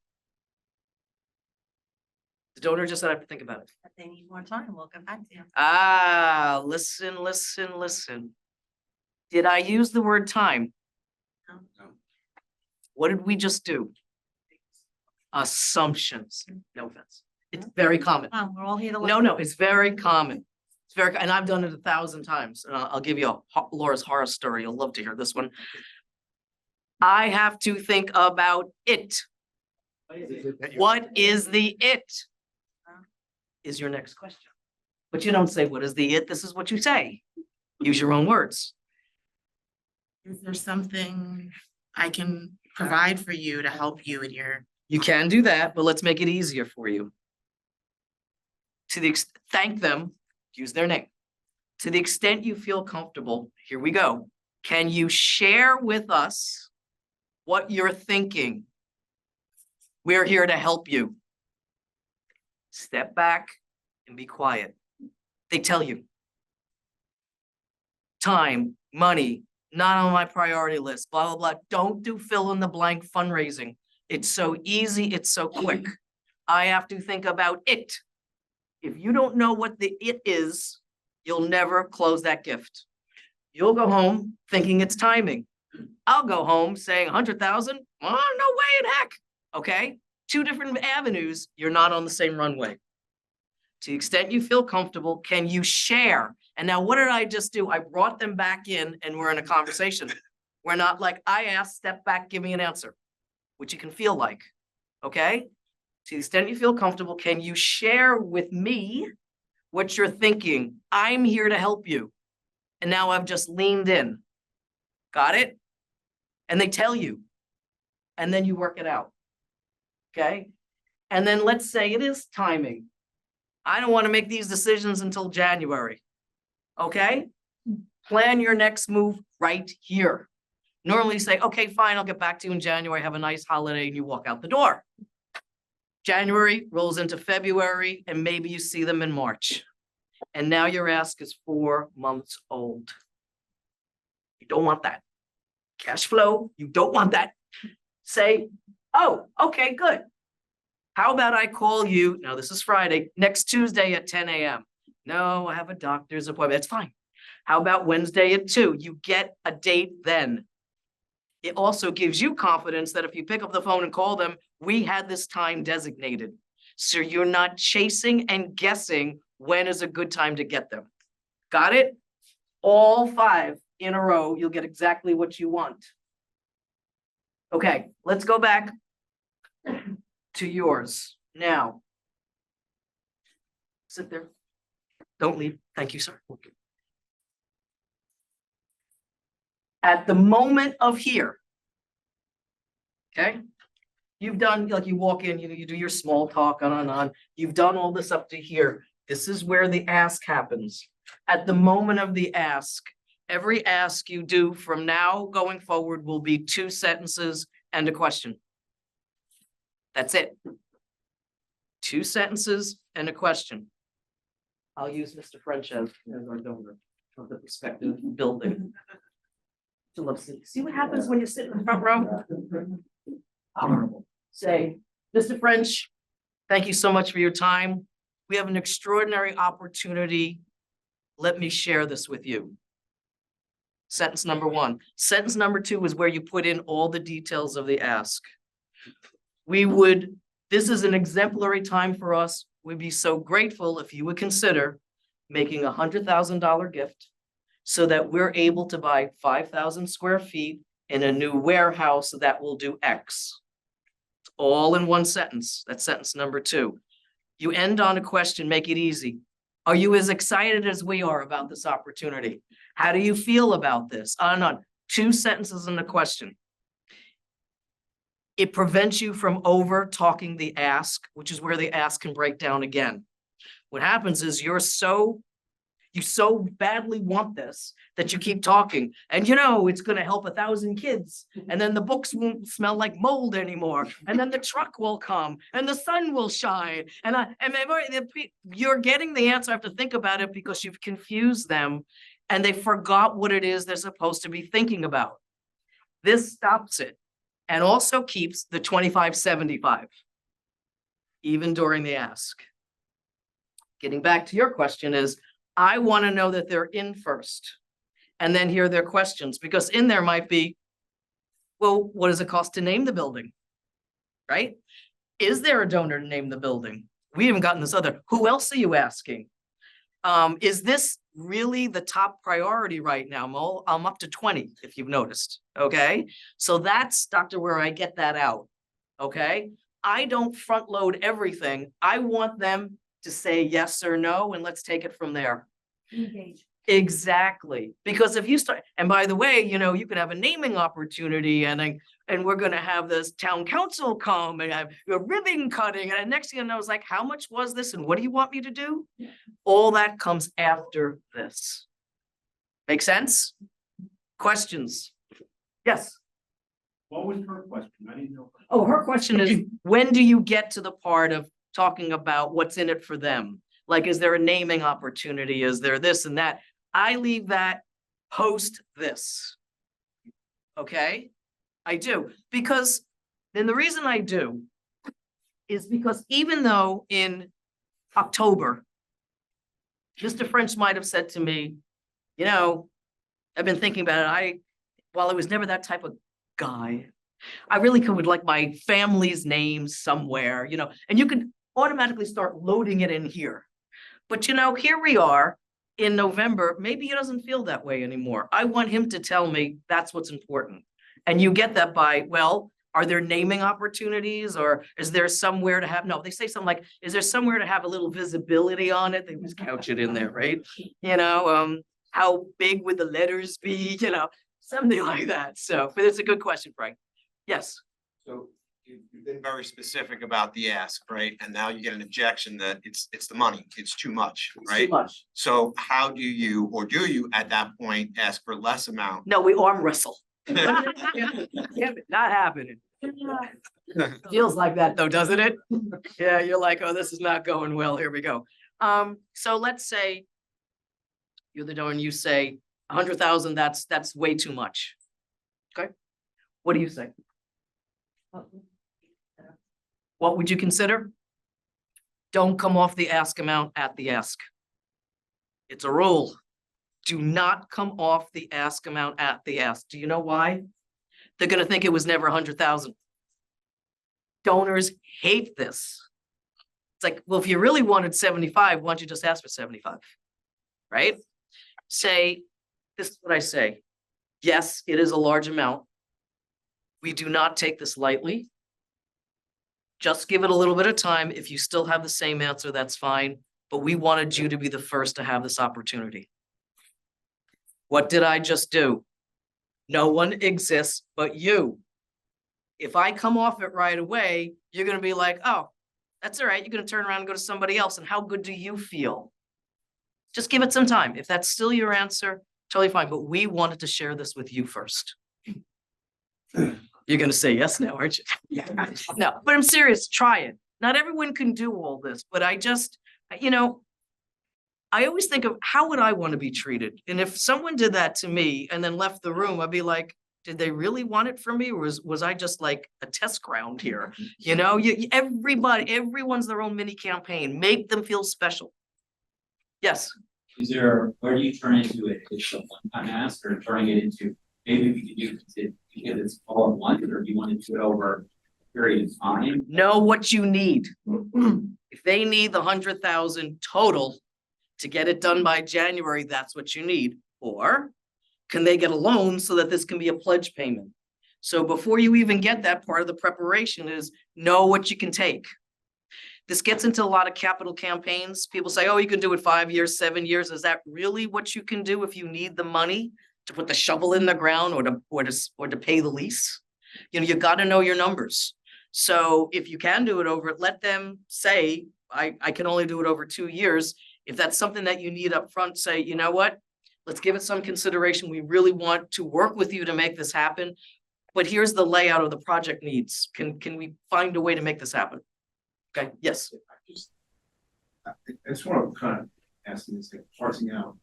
The donor just said, I have to think about it. If they need more time, we'll get back to you. Listen. Did I use the word time? No. What did we just do? Assumptions. No offense. It's very common. We're all here to. No, it's very common. It's very, and I've done it 1,000 times. And I'll give you Laura's horror story. You'll love to hear this one. I have to think about it. What is the it? Is your next question. But you don't say, what is the it? This is what you say. Use your own words. Is there something I can provide for you to help you in your, You can do that, but let's make it easier for you. Thank them, use their name. To the extent you feel comfortable, here we go. Can you share with us what you're thinking? We're here to help you. Step back and be quiet. They tell you. Time, money, not on my priority list, blah, blah, blah. Don't do fill in the blank fundraising. It's so easy, it's so quick. I have to think about it. If you don't know what the it is, you'll never close that gift. You'll go home thinking it's timing. I'll go home saying 100,000. Oh, no way in heck. Okay, 2 different avenues. You're not on the same runway. To the extent you feel comfortable, can you share? And now what did I just do? I brought them back in and we're in a conversation. We're not like, I asked, step back, give me an answer, which you can feel like, okay? To the extent you feel comfortable, can you share with me what you're thinking? I'm here to help you. And now I've just leaned in. Got it? And they tell you. And then you work it out. Okay? And then let's say it is timing. I don't want to make these decisions until January. Okay? Plan your next move right here. Normally say, okay, fine, I'll get back to you in January, have a nice holiday, and you walk out the door. January rolls into February, and maybe you see them in March. And now your ask is 4 months old. You don't want that. Cash flow, you don't want that. Say, oh, okay, good. How about I call you, now this is Friday, next Tuesday at 10 a.m. No, I have a doctor's appointment. It's fine. How about Wednesday at 2? You get a date then. It also gives you confidence that if you pick up the phone and call them, we had this time designated. So you're not chasing and guessing when is a good time to get them. Got it? All 5 in a row, you'll get exactly what you want. Okay, let's go back to yours. Now, sit there. Don't leave. Thank you, sir. At the moment of here, okay? You've done, like you walk in, you do your small talk on and on. You've done all this up to here. This is where the ask happens. At the moment of the ask, every ask you do from now going forward will be 2 sentences and a question. That's it. 2 sentences and a question. I'll use Mr. French as our donor of the prospective building. See what happens when you sit in the front row? Horrible. Say, Mr. French, thank you so much for your time. We have an extraordinary opportunity. Let me share this with you. Sentence number 1. Sentence number 2 is where you put in all the details of the ask. This is an exemplary time for us. We'd be so grateful if you would consider making a $100,000 gift so that we're able to buy 5,000 square feet in a new warehouse that will do X. It's all in one sentence. That's sentence number 2. You end on a question, make it easy. Are you as excited as we are about this opportunity? How do you feel about this? On and on. 2 sentences and a question. It prevents you from over talking the ask, which is where the ask can break down again. What happens is you so badly want this that you keep talking, and you know it's going to help 1,000 kids, and then the books won't smell like mold anymore, and then the truck will come, and the sun will shine, you're getting the answer. I have to think about it because you've confused them, and they forgot what it is they're supposed to be thinking about. This stops it, and also keeps the 25-75, even during the ask. Getting back to your question is, I want to know that they're in first and then hear their questions, because in there might be, well, what does it cost to name the building? Right? Is there a donor to name the building? We haven't gotten this other. Who else are you asking? Is this really the top priority right now, Mo? I'm up to 20, if you've noticed. Okay. So that's, Doctor, where I get that out. Okay. I don't front load everything. I want them to say yes or no, and let's take it from there. Engage. Exactly, because if you start, and by the way, you know, you could have a naming opportunity and we're gonna have this town council come and have a ribbon cutting, and next thing you know, it's like, how much was this and what do you want me to do? All that comes after this. Make sense? Questions? Yes. What was her question? I didn't know. Oh, her question is, when do you get to the part of talking about what's in it for them? Like, is there a naming opportunity? Is there this and that? I leave that post this. Okay? I do, because then the reason I do is because even though in October, Mr. French might have said to me, you know, I've been thinking about it. While I was never that type of guy, I really would like my family's name somewhere, you know, and you can automatically start loading it in here. But you know, here we are in November, maybe he doesn't feel that way anymore. I want him to tell me that's what's important. And you get that by, well, are there naming opportunities or is there somewhere to have, no, they say something like, is there somewhere to have a little visibility on it? They just couch it in there, right? You know, how big would the letters be, you know, something like that. So, but it's a good question, Frank. Yes. So you've been very specific about the ask, right? And now you get an objection that it's the money, it's too much, right? Too much. So how do you, or do you at that point ask for less amount? No, we arm wrestle. Not happening. Feels like that though, doesn't it? Yeah, you're like, oh, this is not going well. Here we go. So let's say you're the donor and you say 100,000, that's way too much. Okay. What do you say? What would you consider? Don't come off the ask amount at the ask. It's a rule. Do not come off the ask amount at the ask. Do you know why? They're gonna think it was never 100,000. Donors hate this. It's like, well, if you really wanted 75, why don't you just ask for 75? Right? Say, this is what I say. Yes, it is a large amount. We do not take this lightly. Just give it a little bit of time. If you still have the same answer, that's fine. But we wanted you to be the first to have this opportunity. What did I just do? No one exists but you. If I come off it right away, you're going to be like, oh, that's all right. You're going to turn around and go to somebody else. And how good do you feel? Just give it some time. If that's still your answer, totally fine. But we wanted to share this with you first. You're going to say yes now, aren't you? Yeah. No, but I'm serious. Try it. Not everyone can do all this, but I just, you know, I always think of how would I want to be treated? And if someone did that to me and then left the room, I'd be like, did they really want it from me? Or was I just like a test ground here? You know, everyone's their own mini campaign. Make them feel special. Yes. Where do you turn into it? It's a one-time ask or turning it into, maybe we could use it because it's all at once, or do you want to do it over a period of time? Know what you need. If they need the 100,000 total to get it done by January, that's what you need. Or can they get a loan so that this can be a pledge payment? So before you even get that, part of the preparation is know what you can take. This gets into a lot of capital campaigns. People say, oh, you can do it 5 years, 7 years. Is that really what you can do if you need the money to put the shovel in the ground or to pay the lease? You know, you got to know your numbers. So if you can do it over, let them say, I can only do it over 2 years. If that's something that you need up front, say, you know what? Let's give it some consideration. We really want to work with you to make this happen. But here's the layout of the project needs. Can we find a way to make this happen? Okay, yes. I just want to kind of ask this, parsing out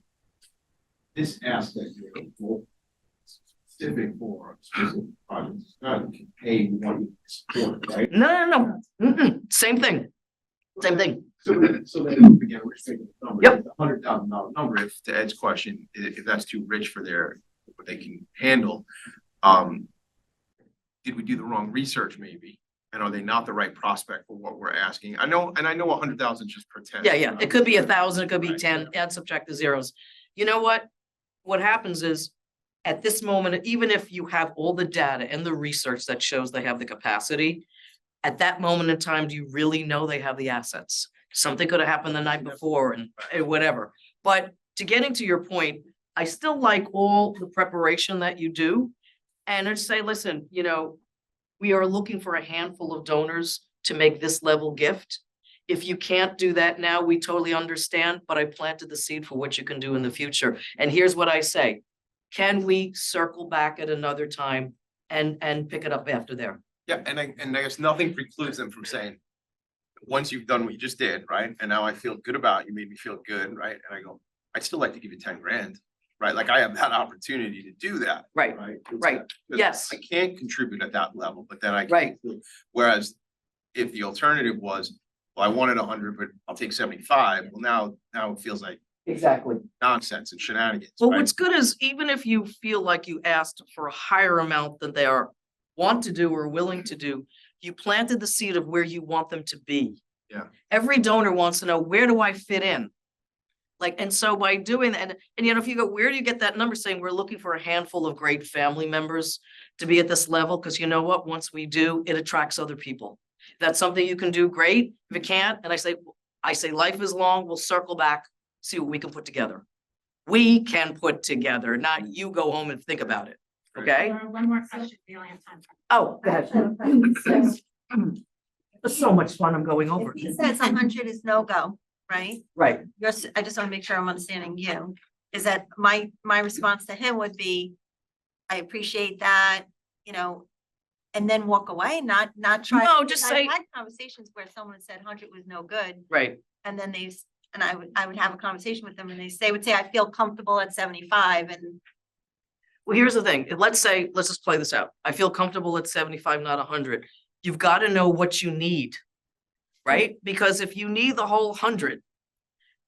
this aspect of specific for specific projects. It's not you can pay what you support, right? No. Same thing. Same thing. So then, again, we're just taking the number, Yep. the $100,000 number, if to Ed's question, if that's too rich for what they can handle, did we do the wrong research maybe? And are they not the right prospect for what we're asking? I know 100,000 just per test. Yeah. It could be 1,000, it could be 10, add, subtract the zeros. You know what? What happens is at this moment, even if you have all the data and the research that shows they have the capacity, at that moment in time, do you really know they have the assets? Something could have happened the night before and whatever. But to getting to your point, I still like all the preparation that you do. And I'd say, listen, you know, we are looking for a handful of donors to make this level gift. If you can't do that now, we totally understand, but I planted the seed for what you can do in the future. And here's what I say. Can we circle back at another time and pick it up after there? Yeah, and I guess nothing precludes them from saying, once you've done what you just did, right? And now I feel good about, you made me feel good, right? And I go, I'd still like to give you 10 grand, right? Like I have that opportunity to do that. Right, Right. right. Yes. I can't contribute at that level, but then I. can Right. include- Whereas if the alternative was, well, I wanted 100, but I'll take 75. Well, now it feels like Exactly. nonsense and shenanigans, Well, right? what's good is even if you feel like you asked for a higher amount than they are want to do or willing to do, you planted the seed of where you want them to be. Yeah. Every donor wants to know, where do I fit in? Like, and so by doing that, and you know, if you go, where do you get that number saying we're looking for a handful of great family members to be at this level? Because you know what, once we do, it attracts other people. If that's something you can do, great. If it can't, and I say life is long, we'll circle back, see what we can put together. We can put together, not you go home and think about it, okay? One more question, we only have time for. Oh, go ahead. It's so much fun, I'm going over. If he says 100 is no-go, right? Right, I just want to make sure I'm understanding you, is that my response to him would be, I appreciate that, you know, and then walk away, not try. No, because just I've say- had conversations where someone said 100 was no good, right. and then I would have a conversation with them, and they would say, I feel comfortable at 75, and Well, here's the thing. Let's just play this out. I feel comfortable at 75, not 100. You've got to know what you need, right? Because if you need the whole 100,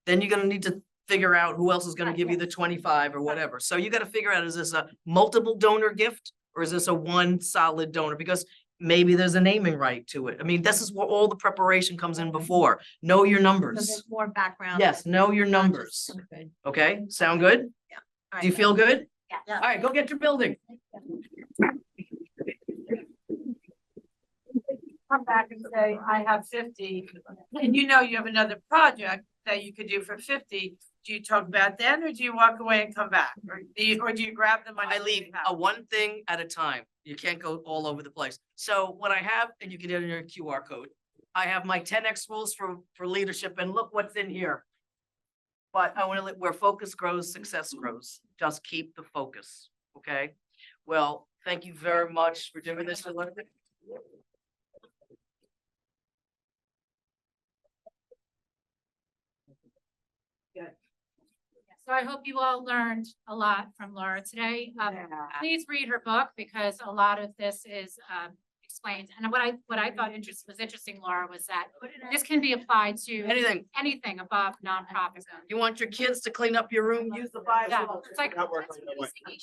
then you're gonna need to figure out who else is gonna Right, give you the 25 or whatever. So you gotta figure out, is this a multiple donor gift or is this a one solid donor? Because maybe there's a naming right to it. I mean, this is what all the preparation comes in before. Know your so numbers. there's more background. Yes, know your not numbers. just- Good. Okay, sound good? All Do you right. feel good? Yeah. All right, go get your building. Come back and say, I have 50, and you know you have another project that you could do for 50. Do you talk about then, or do you walk away and come back? Or do you grab the money? I leave a one thing at a time. You can't go all over the place. So what I have, and you can get in your QR code, I have my 10X rules for leadership, and look what's in here. But I want to, where focus grows, success grows. Just keep the focus, okay? Well, thank you very much for doing this. So I hope you all learned a lot from Laura today. Please read her book because a lot of this is explained. And what I thought was interesting, Laura, was that this can be applied to anything above nonprofits. You want your kids to clean up your room, use the five. Yeah, it's like Not working on my way.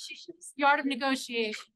the art of negotiation.